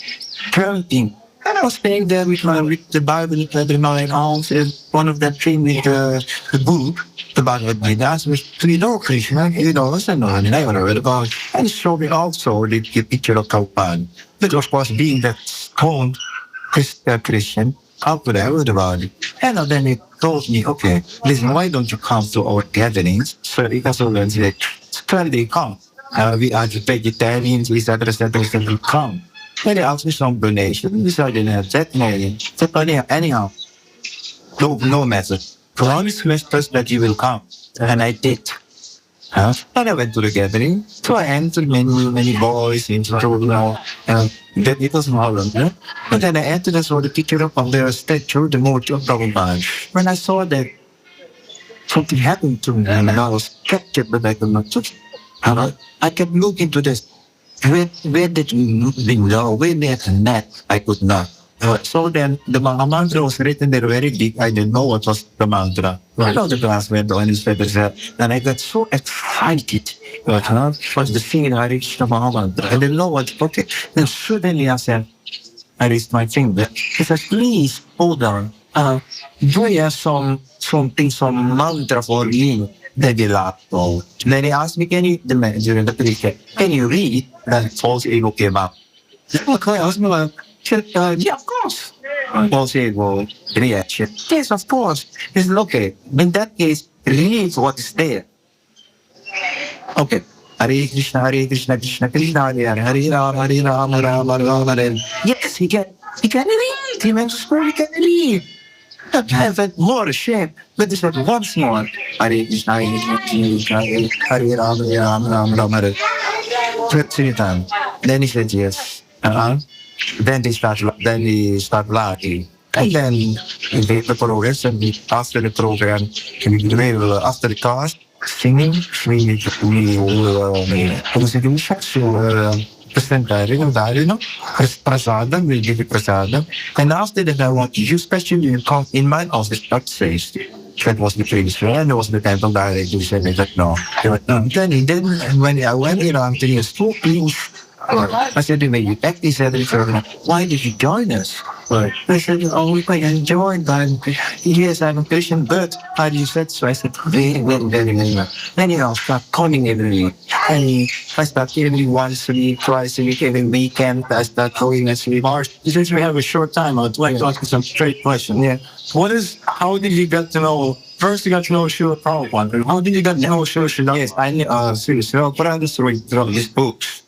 jumping. And I was staying there with the Bible in my arms, and one of them came with the book, the Bible. And asked me, "Do you know Krishna?" You know, I said, "No, I never heard about it." And he showed me also the picture of Prabhupada. But of course, being that stone Christian, how could I heard about it? And then he told me, "Okay, listen, why don't you come to our gatherings?" So he also learned that Sunday come. We are the vegetarians, we said, come. And they asked me some donation. We said I didn't have that money. Said, anyhow, no matter. Promise me first that you will come. And I did. And I went to the gathering. So I entered many boys into that it was Holland. But then I entered and saw the picture of their statue, the mood of Prabhupada. When I saw that something happened to me and I was captured, but I could not touch. I kept looking to this. where did we know? Where they had met? I could not. So then the mantra was written there very big. I didn't know what was the mantra. I know the class went on his papers, and I got so excited. Was the thing I reached the mantra. I didn't know what. Okay, then suddenly I said, I raised my finger. He said, please hold on. Do you have some mantra for me? Then he laughed. Oh. Then he asked me, the manager in the police said, can you read? Then false ego came up. Okay, I asked me, said, yeah, of course. False ego reaction. Yes, of course. He said, okay, in that case, read what is there. Okay. Hare Krishna, Krishna Krishna, Hare Hare, Hare Rama, Rama Rama, Hare. Yes, he can read. He went to school, he can read. I have more ashamed, but he said once more, Hare Krishna, Krishna, Hare Rama, Rama, Hare. 3 times. Then he said yes. Then he start laughing. And then the progress, and after the program, after the class, singing, come si dice, presentare, prasadam, we give it prasadam. And after that, I want you, especially in my office, that says, that was the previous one, and there was the temple director who said that no. Then when I went around to the school, I said to him, you actually said, why did you join us? I said, oh, we quite enjoyed that. Yes, I'm a Christian, but how do you said so? I said, very well. Then, I start calling every week. And I start every once a week, twice a week, every weekend. I start calling us remarks. Since we have a short time, I'd like to ask you some straight questions. Yeah. How did you get to know? First, you got to know Srila Prabhupada. How did you get to know Srila? Yes, I knew Srila Prabhupada through his books.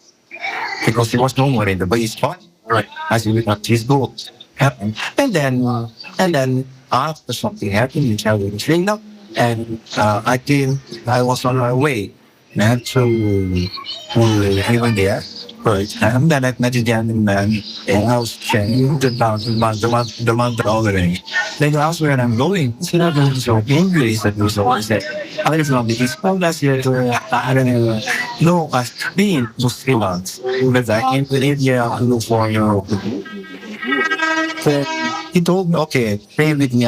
Because he was no more in the base spot. Right. As he looked at his books. And then after something happened in Childhood Kingdom, and I was on my way to even there. Right. And then I met again, and I was checking the month already. Then asked where I'm going. I said, I'm going to English. That was all I said. I live from the East Coast last year. I don't know. No, I've been to 3 months. But I came to India to look for So he told me, okay, stay with me.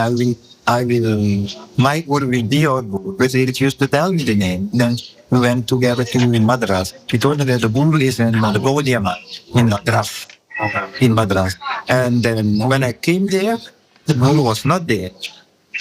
I will, my guru will be your guru. But he refused to tell me the name. Then we went together to Madras. He told me that the guru is in the Gaudiya in Madras. In Madras. And then when I came there, the guru was not there.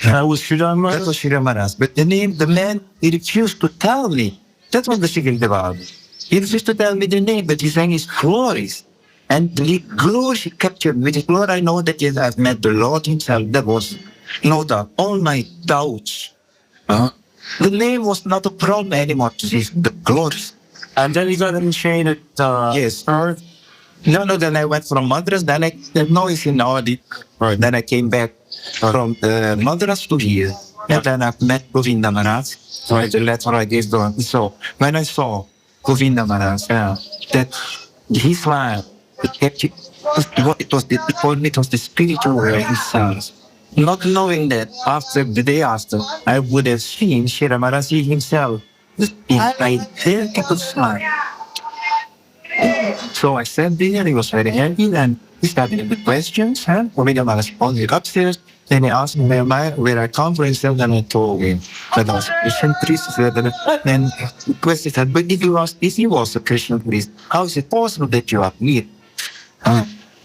That was Sri Maharaj. But the man, he refused to tell me. That was the secret about it. He refused to tell me the name, but he sang his glories. And the glory he captured with his glory, I know that yes, I've met the Lord himself. That was no doubt. All my doubts. The name was not a problem anymore to see the glories. And then you got him chained at yes. No, then I went from Madras, then now it's in Avadhut. Right. Then I came back from Madras to here. And then I met Govinda Maharaj. So that's what I gave to him. So when I saw Govinda Maharaj, that he smiled, it was the spiritual himself. Not knowing that after the day after, I would have seen Sri Maharaj himself in my identical smile. So I sat there, he was very happy, and he started with questions. Govinda Maharaj responded upstairs. Then he asked me where I come from, and then I told him that I was a Christian priest. Then the question said, but if you was a Christian priest, how is it possible that you are here?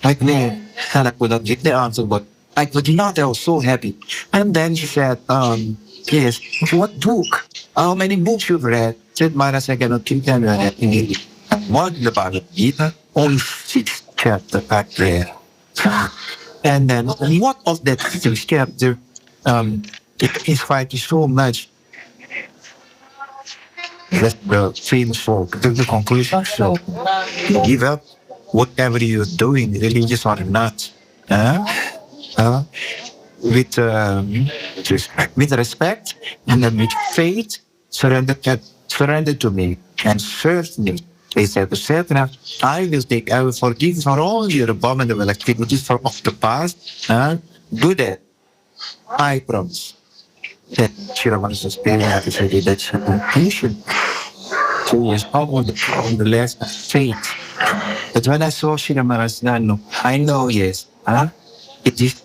Like me, and I could not give the answer, but I could not, I was so happy. And then she said, yes, what book? How many books you've read? Said, Maharaj, I cannot keep them read. One in the Bhagavad Gita, only 6th chapter back there. And then what of that 6th chapter, it is fighting so much. That's the famous folk, the conclusion. So, give up whatever you're doing, religious or not. With respect and then with faith, surrender to me and serve me. He said, I will forgive for all your abominable activities of the past. Do that. I promise. That Sri Maharaj is very happy to say that's a conclusion. So he is on the last faith. But when I saw Srila Maharaj, I know, yes, it is,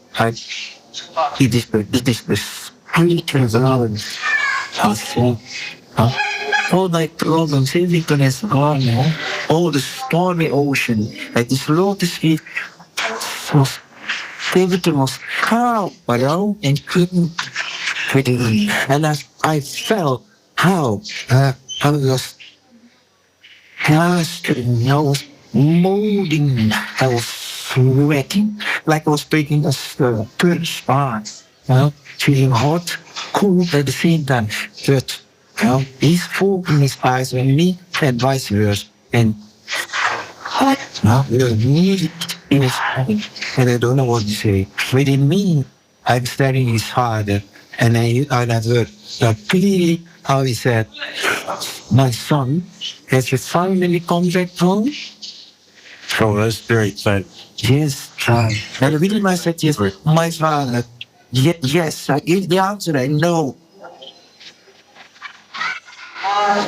it is the spiritual world. All my problems, everything is gone. All the stormy ocean, like this lotus feet, was everything was calm, and couldn't. And I felt how I was casting, I was molding, I was sweating, like I was taking a third spot, feeling hot, cool at the same time. But he's focusing his eyes on me and vice versa. And the music in his mind, and I don't know what to say. Within me, I'm staring his father, and I heard clearly how he said, "My son, has you finally come back home?" So that's very exciting. Yes, and really I said, yes, my father. Yes, I gave the answer, I know.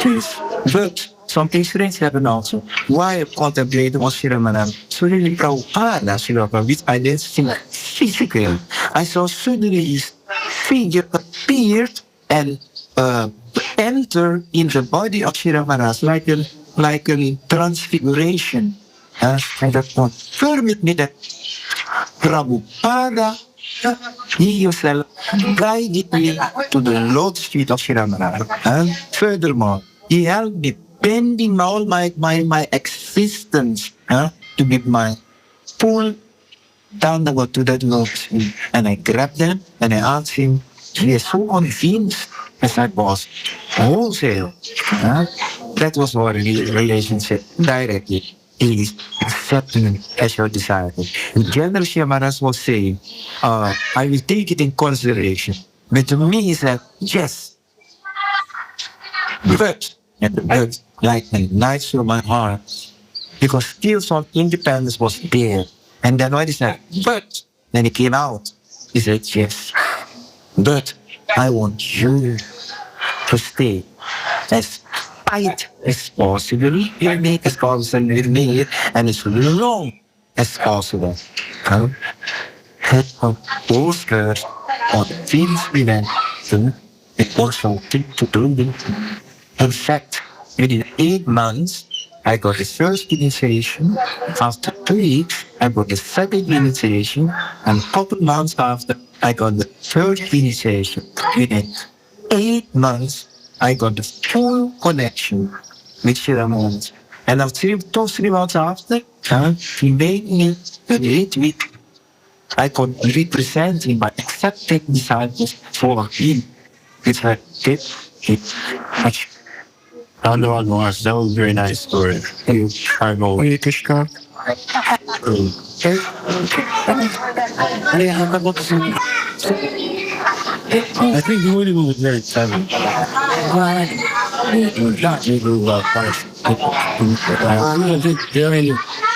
Yes, but something strange happened also. Why I contemplated was Srila Maharaj. Srila Prabhupada, Srila Prabhupada, which I didn't see physically. I saw suddenly his figure appeared and enter in the body of Srila Maharaj like a transfiguration. And that confirmed me that Prabhupada, he himself guided me to the Lord's feet of Srila Maharaj. And furthermore, he helped me bending all my existence to give my full downward to that Lord's feet. And I grabbed them and I asked him, he is so convinced as I was wholesale. That was our relationship directly. He is accepting as your disciple. And General Sri Maharaj was saying, I will take it in consideration. But to me, he said, yes. But, and the birds like a knife through my heart, because still some independence was there. And then when he said, but, then he came out. He said, yes. But I want you to stay as tight as possible, as possible with me, and as long as possible. Those girls are the things we went through, it also took to do them. In fact, within 8 months, I got the first initiation. After 2 weeks, I got the second initiation. And a couple months after, I got the third initiation. Within 8 months, I got the full connection with Srila Maharaj. And after 2-3 months after, he made me a retreat. I could represent him by accepting disciples for him. It's a gift. That was a very nice story. I go. Krishna. I think the movie was very exciting.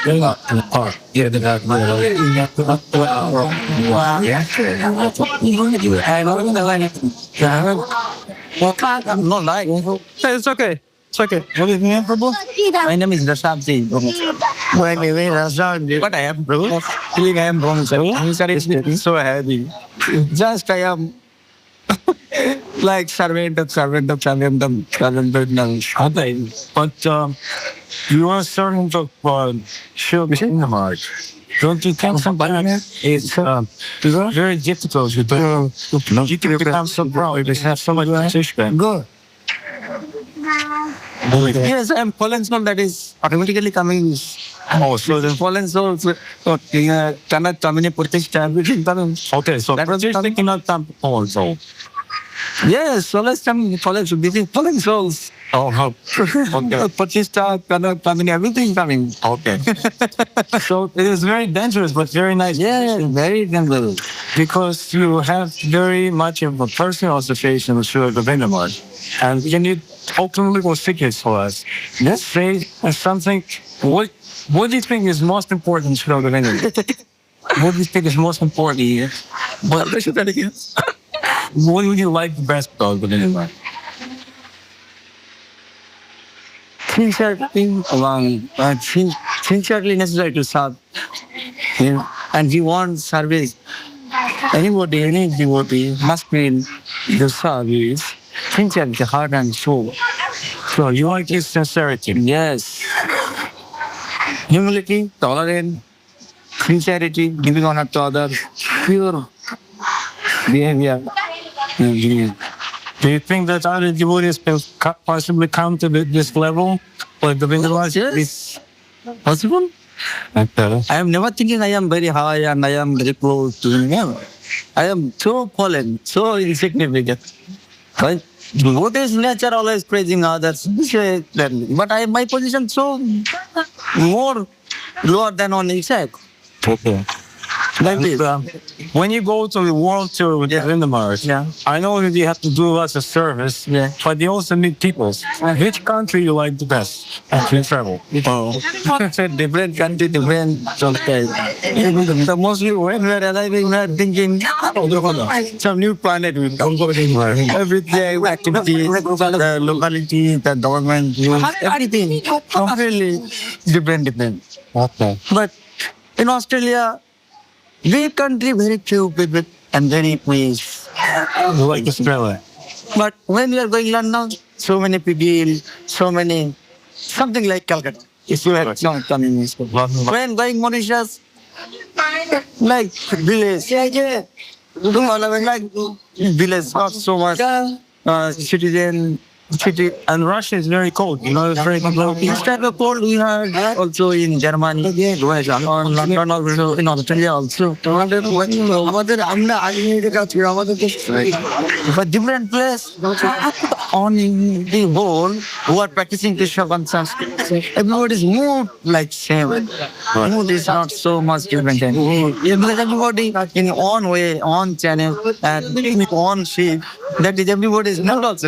They're not in the park. Yeah, they're not. I'm not lying. It's okay. It's okay. What is your name, Prabhu? My name is Rasabji. What I am, Prabhu? Feeling I am wrong. It's so heavy. Just I am like servant ng Shatay. But you are starting to show me in the heart. Don't you think somebody it's very difficult to do? You can become so proud if you have so much position. Good. Yes, I'm fallen soul that is automatically coming. Oh, so the Fallen soul. Cannot terminate Pratishtha. okay, so That was Pratishtha cannot come also. Yes, fallen souls. Oh, how? Okay. Pratishtha cannot terminate everything coming. Okay. So it is very dangerous, but very nice. Yeah, very dangerous. Because you have very much of a personal association with Srila Govinda Maharaj. And can you openly go secrets for us? Let's say something. What do you think is most important, Srila Govinda? What do you think is most important here? What would you like the best about Govinda Maharaj? Since everything along, sincerely necessary to serve. And we want service. Anybody, any devotee must be in the service, sincerely, heart and soul. So you like his sincerity. Yes. Humility, tolerance, sincerity, giving honor to others, pure behavior. Do you think that other devotees can possibly come to this level? Like the Govinda Maharaj? Yes. Possible? I am never thinking I am very high and I am very close to him. I am so fallen, so insignificant. Right? What is nature always praising others? But my position so more lower than on inside. Okay. Like this. When you go to the world tour with Govinda Maharaj, I know that you have to do lots of service, but you also meet people. Which country you like the best to travel? Different country, different society. So mostly when we are arriving, we are thinking some new planet will come. Every day, activity, the locality, the government, everything. Completely different. Okay. But in Australia, big country, very few people and very peace. You like Australia? But when we are going London, so many people, so many, something like Calcutta. If you have not coming. When going Mauritius, like village. Like village, not so much city. And Russia is very cold. You know, it's very cold. Instead of cold, we have also in Germany, or London, also in Australia also. But different place, on the whole, who are practicing Krishna consciousness, everybody is moved like same. Mood is not so much different. Because everybody in own way, own channel, and in own shape, that is everybody is not also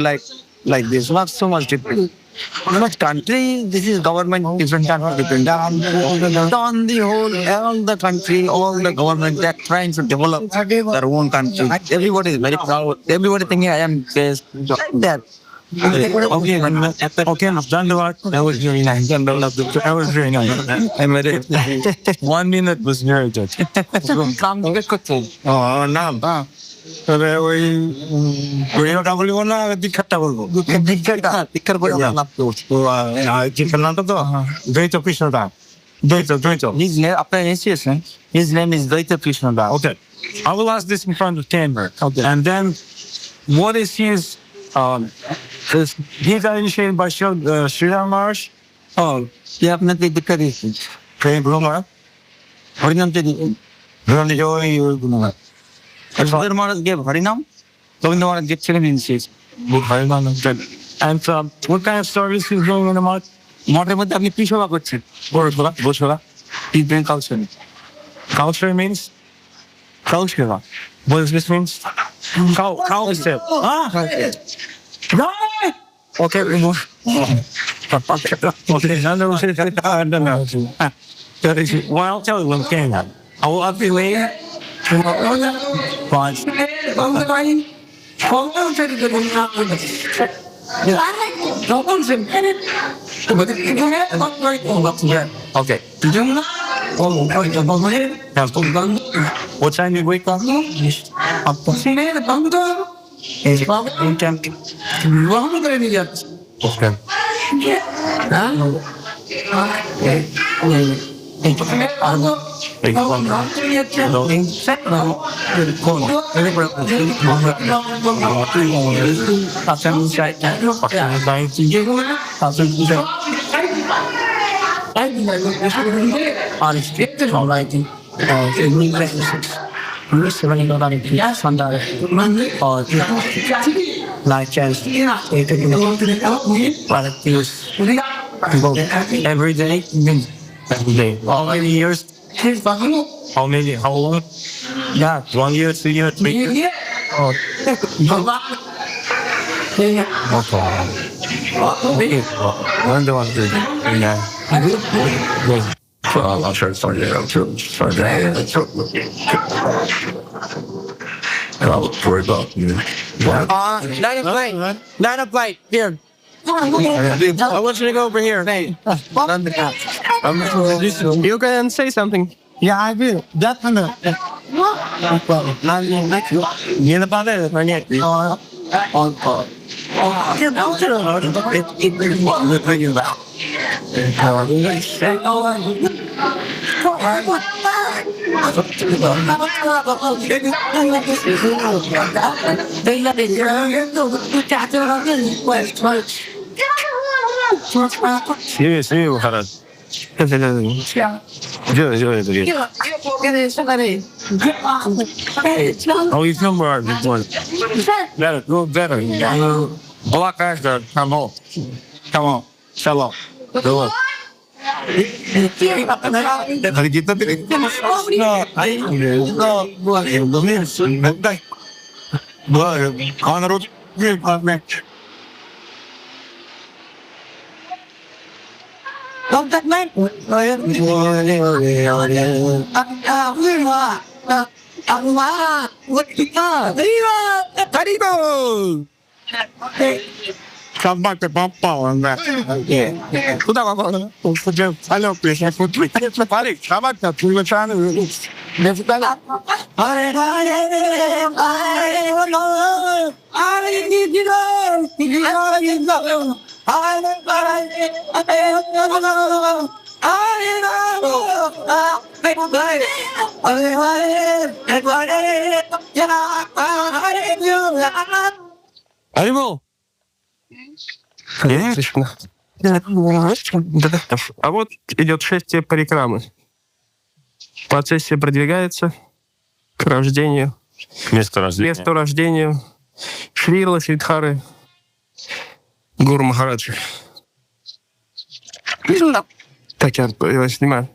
like this, not so much different. Much country, this is government, different country, different. On the whole, all the country, all the government, they are trying to develop their own country. Everybody is very proud. Everybody thinking I am best. Like that. Okay, I've done the work. That was very nice. That was very nice. I'm ready. 1 minute was very good. Oh, now. তবে ওই ওটা বলি না দীক্ষাটা বলবো দীক্ষার করে দীক্ষাটা তো দ্বৈত কৃষ্ণদা দ্বৈত His name, after initiation, his name is Dvaita Krishna. Okay, I will ask this in front of chamber. Okay. And then what is his he got initiated by Srila Maharaj? Oh, definitely Dikka is Prem Brahma. Harinam Tedi. Brahma Govinda Maharaj gave Harinam. Govinda Maharaj gave second initiation. And what kind of service is going on in the mart? মঠের মধ্যে আপনি কি সেবা করছেন? Boshola. He's doing culture. Culture means? Cow seva. What does this mean? Cow step. Okay, we move. Well, I'll tell you what I'm getting at. I will up you later. But okay. What time you wake up? Sundar like chance every day. How many years? How long? Yeah, 1 year, 2 years, 3 years. Oh. I'll try to start there. I'll worry about you. 9 o'clock, here. I want you to go over here. Hey. You can say something. Yeah, I will. Definitely. Nhìn ba đây là nhẹ. Серьезно, Maharaj. Делай это. Oh, you feel more better, go better. Black actor, come on. Come on. Shalom. Go on. Hari kita tidak. Không tắt máy. Come ke papa anda. Sudah kau kau. Sudah. Halo, Krishna. Balik. Selamat ya. Terima kasih. Bimal. Кришна. А вот идет шествие парикрамы. Процессия продвигается к рождению, Место рождению Шрила Сидхары Гуру Махараджа. Так, я его снимаю.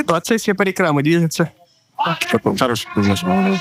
Процессия парикрамы движется. Хороший назначение.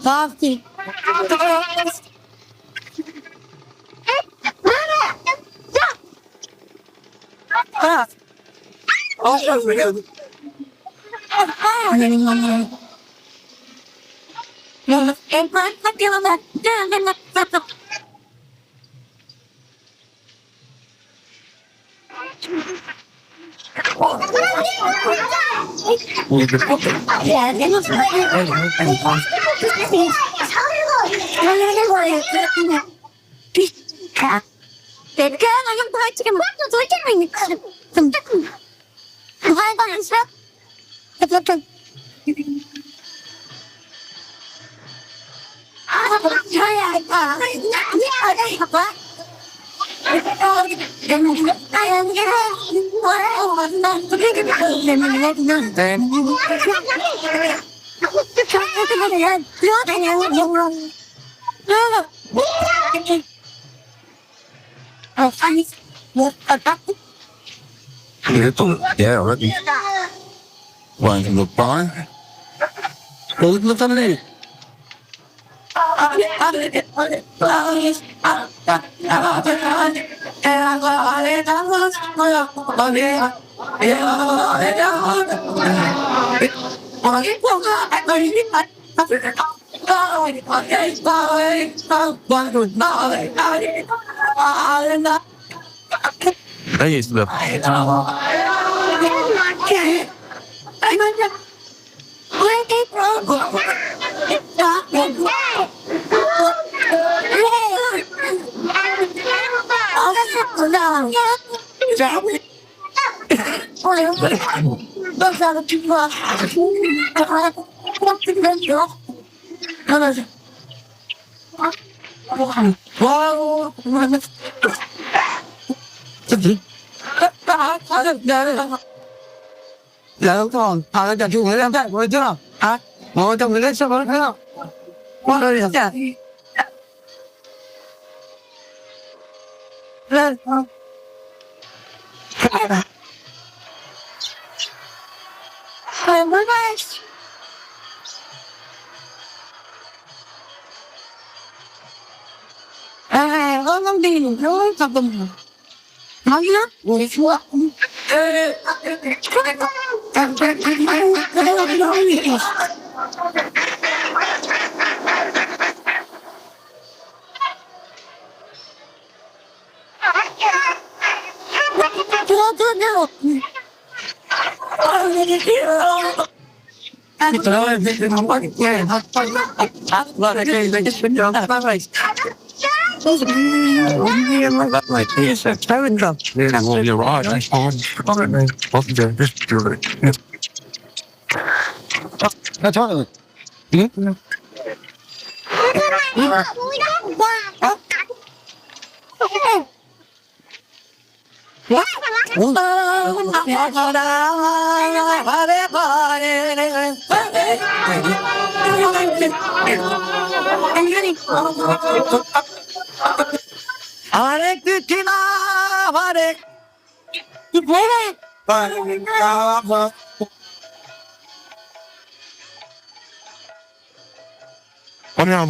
Bhakti. Yeah, already. One from the barn. Look at it. That is the.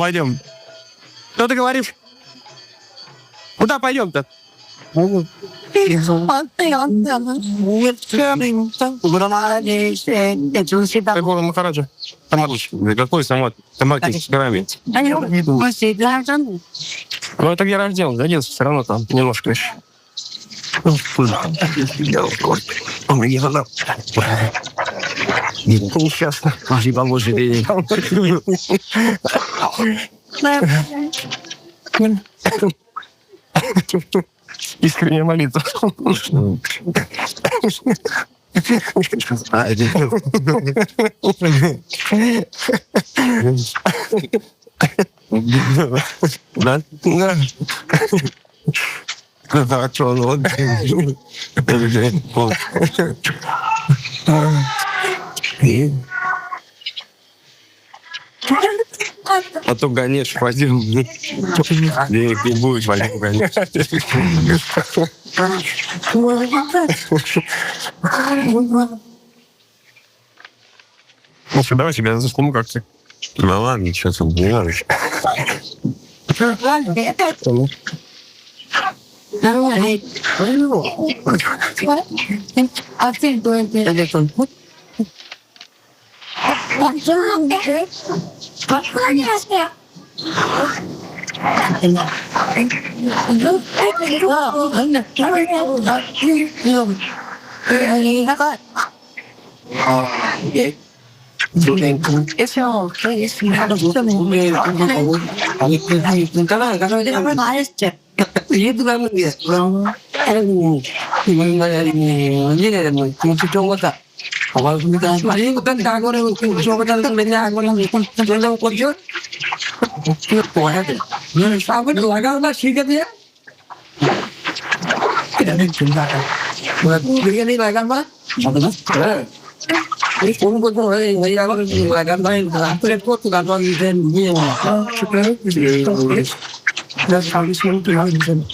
Пойдем. Что ты говоришь? Куда пойдем-то? Какого Махараджа? Тамадыч. Какой самот? Тамадыч с горами. Ну, это где родился все равно там немножко еще. Несчастно. Аж не поможет. Искренняя молитва. Да? Да, что он? А то гонишь, пойдем. Денег не будет, пойдем гонишь. Ну что, давай тебя заснул как-то. Ну ладно, что там не надо. It's all case. You have to That's how this one to happen.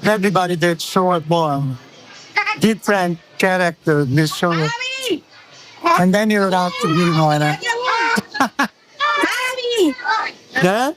Everybody did short one. Different character this show. And then you're out to be one. Yeah?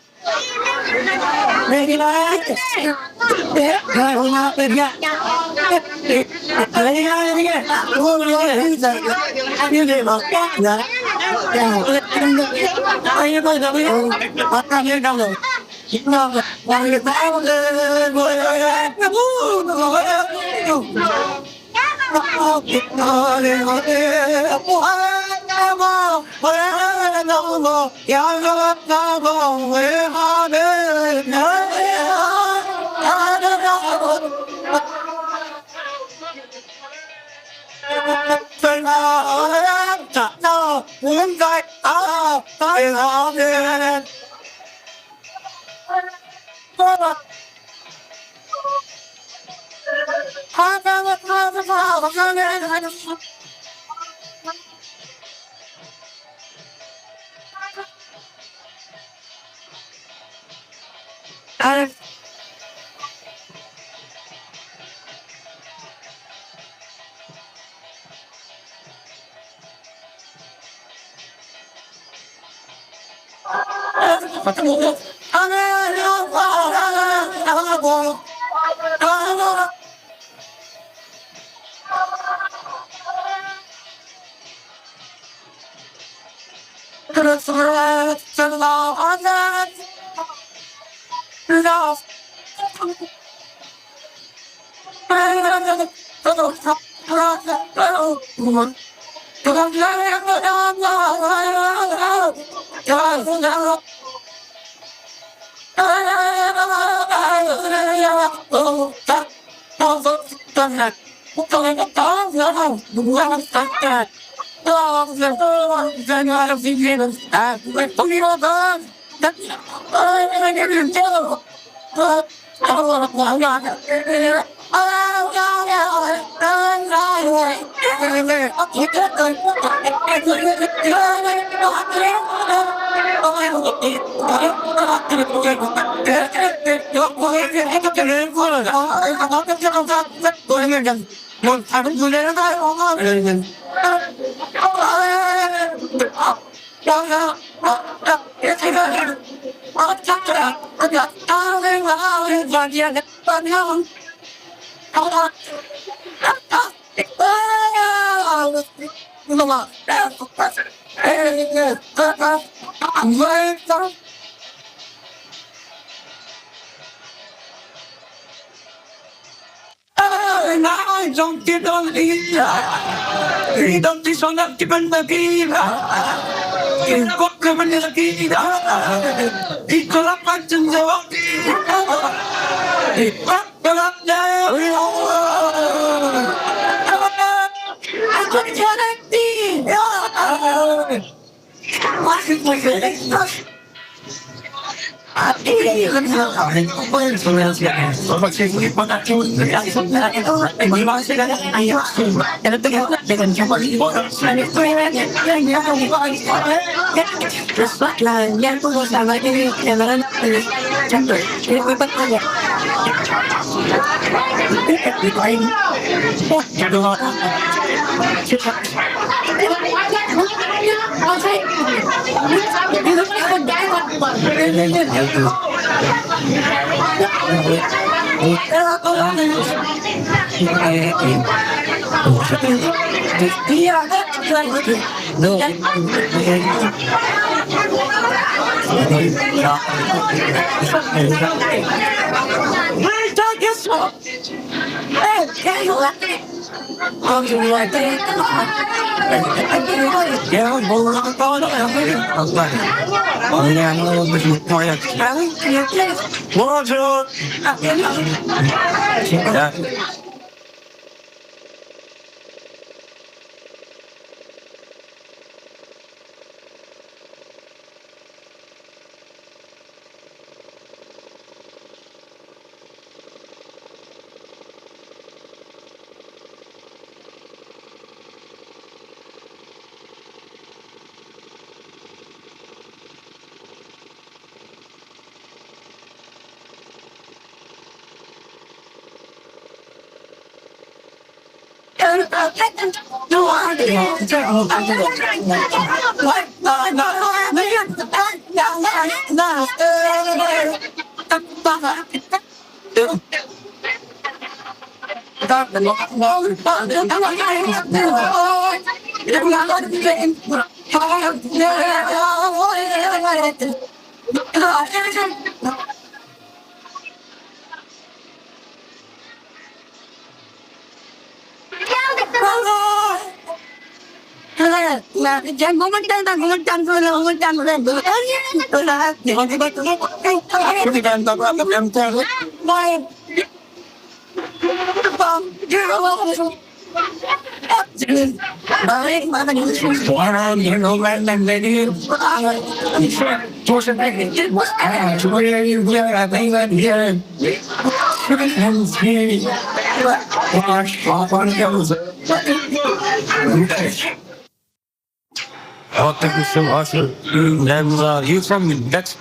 Oh, thank you so much. And you from next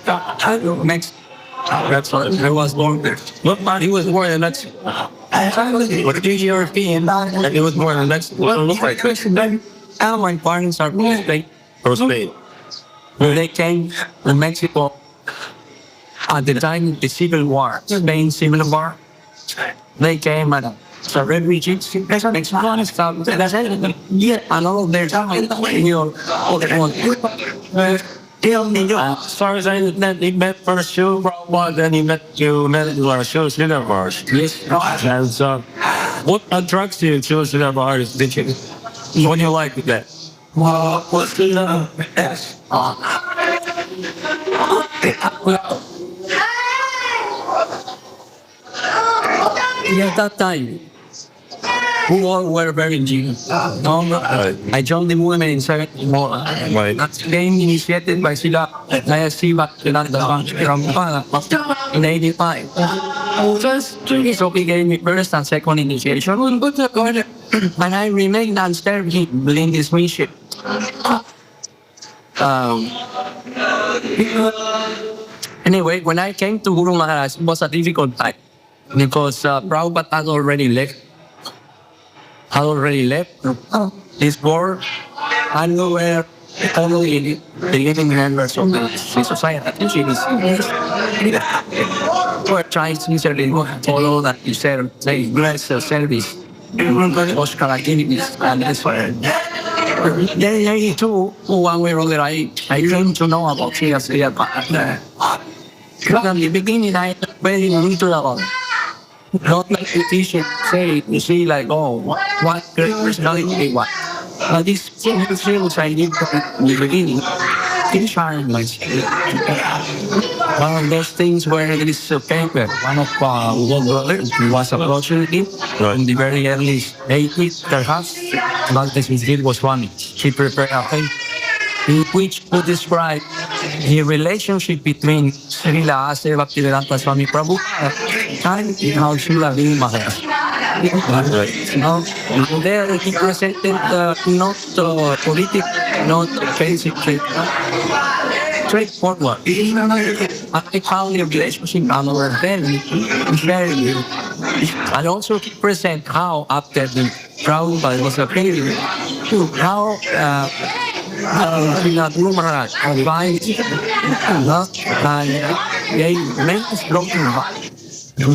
next. That's what I was born there. Look, man, he was born in next. What do European? And he was born in next. Well, look like Christian. And my parents are from Spain. From Spain. When they came to Mexico, At the time, the Civil War, Spain Civil War, they came and so refugees, Mexican stuff, and all of their time, all the As far as I know, he met first you, then he met you, shows Srila Maharaj. Yes. And so, what attracts you to Srila Maharaj? Did you? What do you like with that? What's the at that time, we all were very young. I joined the movement in 74. That became initiated by Srila Jagannath Vallabha in 85. So he gave me first and second initiation. And I remained unsteady in this mission. Anyway, when I came to Guru Maharaj, it was a difficult time because Prabhupada had already left. This world, and we were only the living members of the society. We were trying sincerely to follow that you said, say, bless service, Oscar activities, and that's why. Then too, one way or other, I came to know about CSC. From the beginning, I was very little about it. Not like the teacher say, you see, like, oh, what great personality they want. But these things I did from the beginning, it's hard, like, one of those things where there is a paper, one of one brother who was approaching him in the very early 80s, perhaps, but this is Dev-Goswami. He prepared a paper in which would describe the relationship between Srila Bhakti Swami Prabhu and Srila Govinda Maharaj. There he presented not political, not basic, straightforward. I found the relationship very good. And also he present how after the Prabhupada was appearing, how Guru Maharaj advised and gave many broken heart. The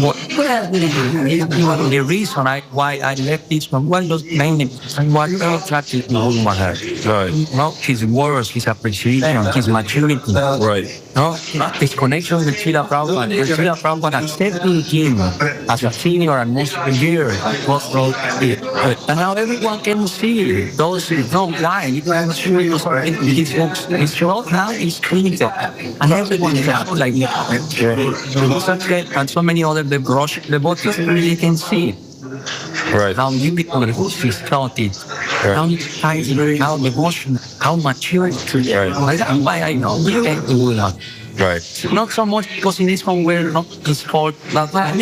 reason why I left this one was mainly what attracted Guru Maharaj. Right. Not his words, his appreciation, his maturity. Right. No, his connection with Srila Prabhupada. Srila Prabhupada accepting him as a senior and most severe post-road. And now everyone can see those who don't lie. His books, his show now is clean. And everyone is out like and so many other devotees really can see it. Right. How beautiful his thought is. How devotional, how mature it is. Right. That's why I know we can do that. Right. Not so much because in this one we're not this called but I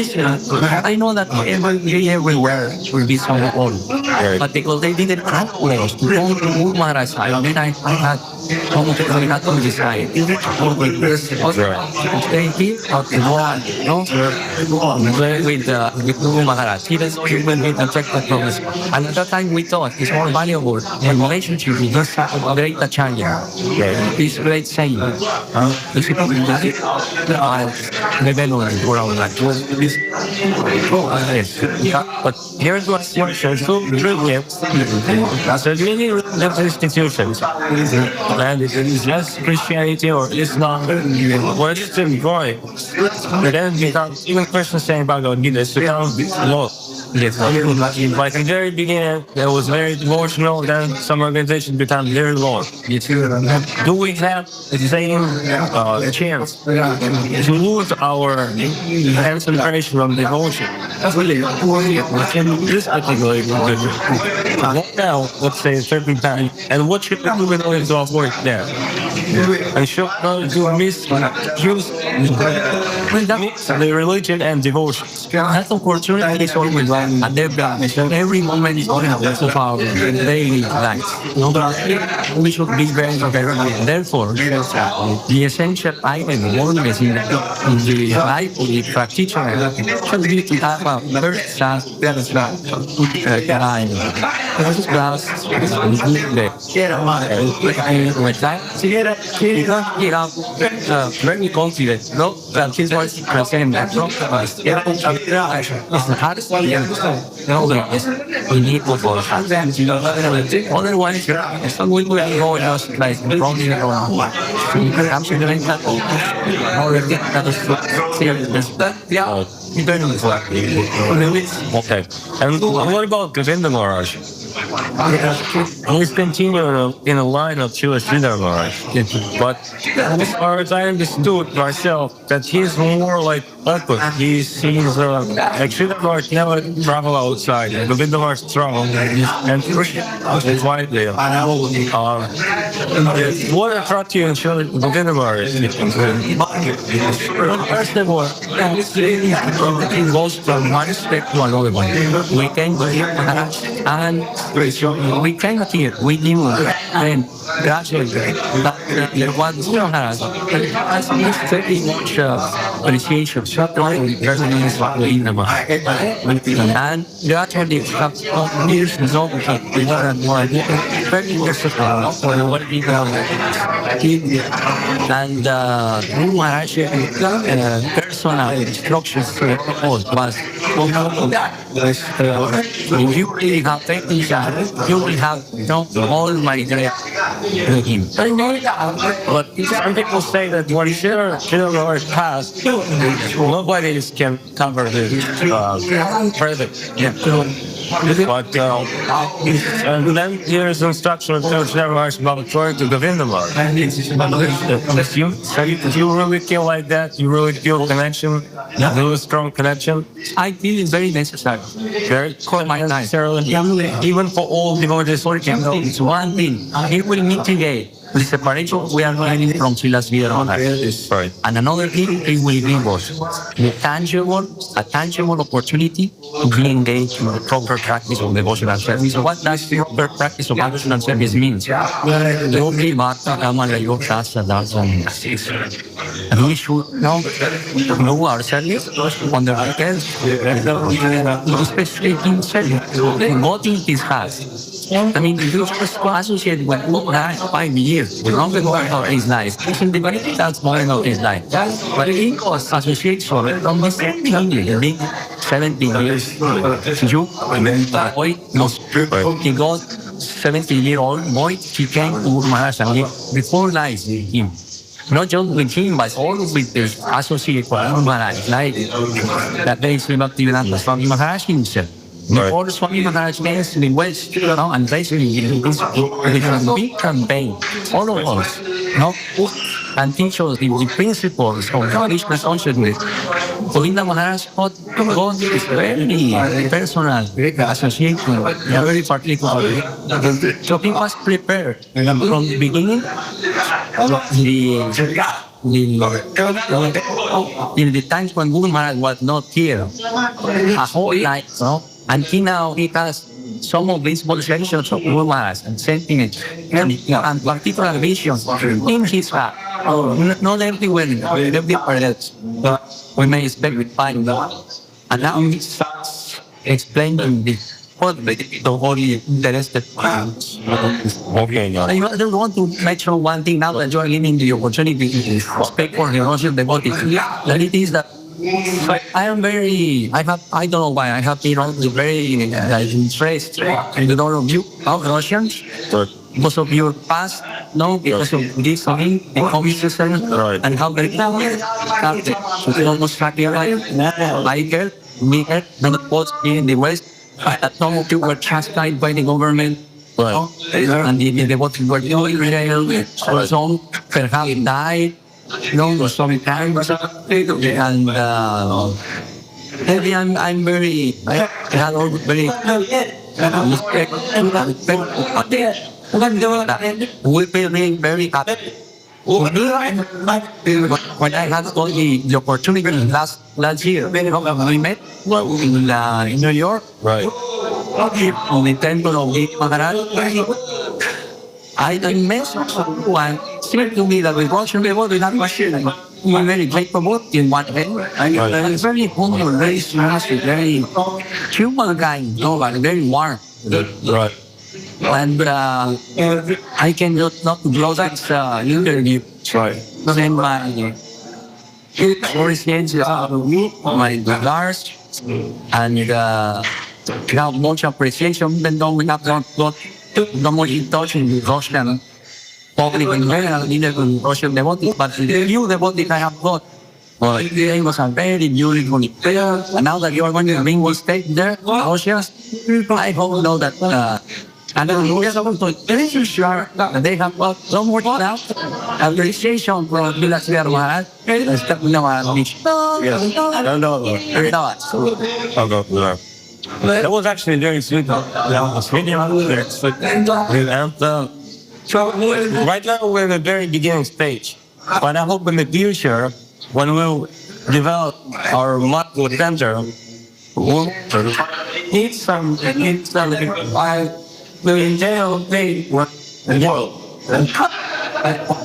know that everywhere will be some old. Right. But because they didn't calculate us to go to Guru Maharaj side, and then I had not on this side. They give out the one, no? With Guru Maharaj. Even though he will be attracted from us. And at that time we thought it's more valuable in relationship with this great Acharya. This great saying. But here's what's so true. There's many religious institutions, and it's just Christianity or Islam, or just boy. But then even Christians saying about God, it's become law. Yes, like in the very beginning, it was very emotional. Then some organizations become very low. Do we have the same chance to lose our concentration from devotion? This particular now, let's say a certain time, and what should we do in order to avoid that? And should to misuse the religion and devotion. That opportunity is always And they've got every moment is of our daily life. We should be very careful. Therefore, the essential item always in the life of the practitioner should be to have a first class, very confident, no? That his voice is present and from us. It's the hardest thing to understand. We need to go. Otherwise, we will go in us like wrong in the wrong. I'm sure doing that. That is serious. Yeah. Okay. And what about Govinda Maharaj? He's continuing in a line of Srila Sundar Maharaj. But as far as I understood myself, that he's more like open. He seems like Srila Maharaj never travel outside. Govinda Maharaj travel. And Krishna is right there. What attracts you in Srila Govinda Maharaj? First of all, it goes from one step to another one. We can hear and we cannot hear, we knew, and gradually, the one still has very much appreciation, and gradually, years is over, more and more, very versatile for what we know. And Guru Maharaj personal instructions was if you really have technical, you will have all my direct to him. But some people say that what Srila Maharaj passed, nobody can cover this credit. Yeah. But and then here's instruction from Srila Maharaj about going to Govinda Maharaj. You really feel like that? You really feel connection? Really strong connection? I feel it's very necessary. Very necessarily. Even for all devotees, it's one thing. If we meet today, the separation we are learning from Srila Govinda. Right. And another thing, it will give us a tangible opportunity to be engaged in the proper practice of devotional service. What does the proper practice of devotional service mean? And we should know ourselves, understand, especially in service, what in his heart. I mean, if you just associate with 5 years, the longer part of his life, that's part of his life. But he was associated from the same family, 70 years. He got 70-year-old boy, he came to Guru Maharaj and lived before life with him. Not just with him, but all with the associate with Guru Maharaj, like that very Sri Bhakti Maharaj himself. Before Swami Maharaj came to the West, and basically it was a big campaign, all of us, and teach us the principles of Krishna consciousness. Govinda Maharaj got this very personal association, very particular. So he was prepared from the beginning. In the times when Guru Maharaj was not here, a whole life, until now he has some of these visualizations of Guru Maharaj and sentiments and particular visions in his heart. Not everywhere, everywhere else. We may expect with fine. And now he starts explaining the holy interested parents. Okay, yeah. I don't want to mention one thing now that you are giving the opportunity to speak for the Russian devotees. That it is that I don't know why, I have been very interested in the all of you, Russians, because of your past, because of this thing, and communism, and how very almost happy like it, me, and it was in the West, that some of you were chastised by the government. And the devotees were doing some perhaps died. Sometimes, and maybe I'm very, I had all very respect. We feel very happy. When I had all the opportunity last year, we met in New York, Right. on the temple of Maharaj. I mentioned someone said to me that we watch him before without question. We're very capable in one way. And very humble, very smart, very human guy, but very warm. Right. And I can not blow that interview. Right. Then my appreciates my regards and have much appreciation, even though we have not got much touching with Russian public in general, neither with Russian devotees, but the few devotees I have got. It was a very beautiful prayer, and now that you are going to bring one state there, Russia, I hope know that. And then we are going to sure that they have got so much now appreciation for Srila Maharaj. Yes, I don't know. I'll go for that. That was actually very sweet. That was really and right now we're in the very beginning stage. But I hope in the future, when we'll develop our model center, we'll need some will entail the world. And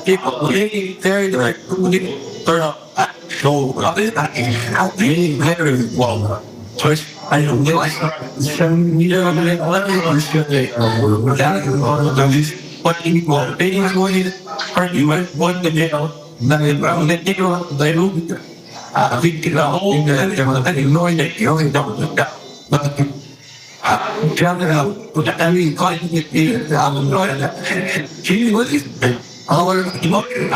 people very turn up. So very well. I don't know. What people they are going argument what the hell that they do. I think the whole knowing that you don't look up. But I mean, quite she was our emotion.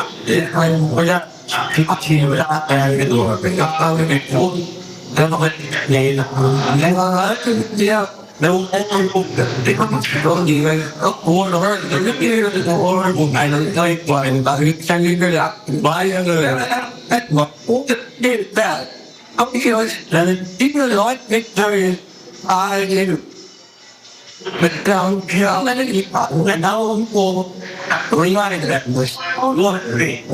But down here, let it be and now for reminding that was lottery.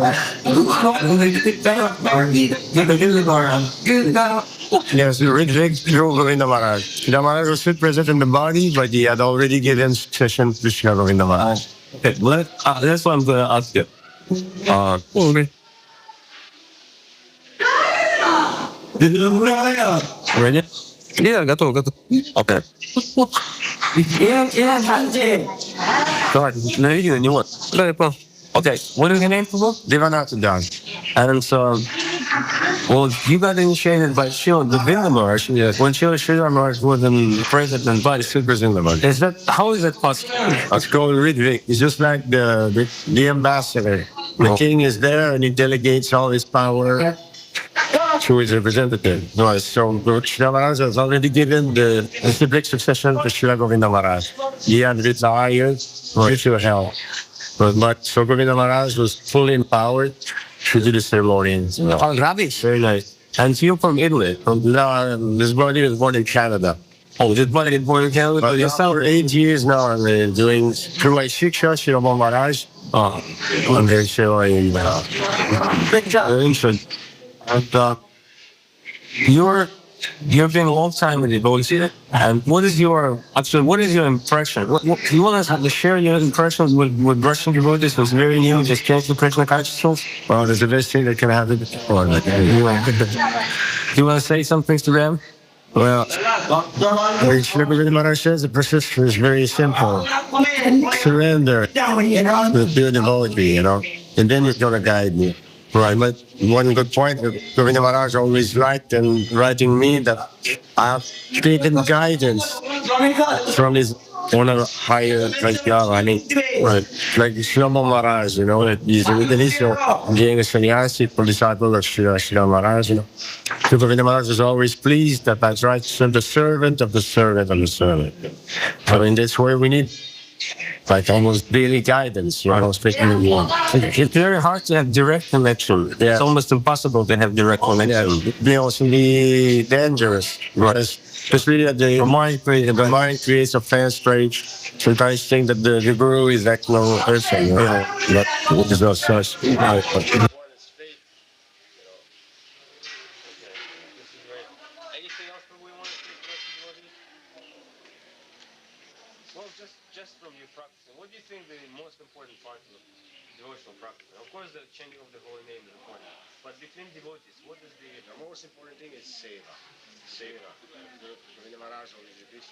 Yes, the Sri Govinda Maharaj. Srila Maharaj was still present in the body, but he had already given session to Srila Govinda Maharaj. Okay, that's what I'm going to ask you. Okay. Ready? Yeah, готов. Okay. God, no, you know what? Okay, what is your name, Prabhu? Devanathan. And so, well, you got initiated by Srila Govinda Maharaj. Yes. When Srila Maharaj wasn't present by Govinda Maharaj. is that, how is that possible? It's called Ridvik. It's just like the ambassador. The king is there and he delegates all his power to his representative. No, so Srila Maharaj has already given the civic succession to Srila Govinda Maharaj. He had retired to hell. But so Govinda Maharaj was fully empowered to do the ceremonies. Rubbish. Very nice. And so you're from Italy? No, this body was born in Canada. Oh, this body was born in Canada? But for 8 years now, I'm doing through my Shiksha, Srila Maharaj. And then showing and you've been a long time with devotees, and what is your impression? What you want us to share your impressions with Russian devotees who's very new, just came to Krishna consciousness? Well, there's the best thing that can happen. Do you want to say something to them? Well, like Sri Govinda Maharaj says, the process is very simple. Surrender to the pure devotee, and then he's going to guide you. Right, but one good point that Govinda Maharaj always liked and writing me that I have taken guidance from his one of the higher right, like Srila Maharaj, he's an initial being a sannyasi for disciple of Srila Maharaj, So Govinda Maharaj was always pleased that that's right, so the servant of the servant of the servant. I mean, that's where we need like almost daily guidance, It's very hard to have direct connection. Yeah. It's almost impossible to have direct connection. It may also be dangerous, especially that the mind creates a fan strange. Sometimes think that the guru is that no person, but it's not such. what do you think the most important part of devotional practice? Of course, the chanting of the holy name is important, but between devotees, what is the most important thing is seva. Seva. Govinda Maharaj always repeats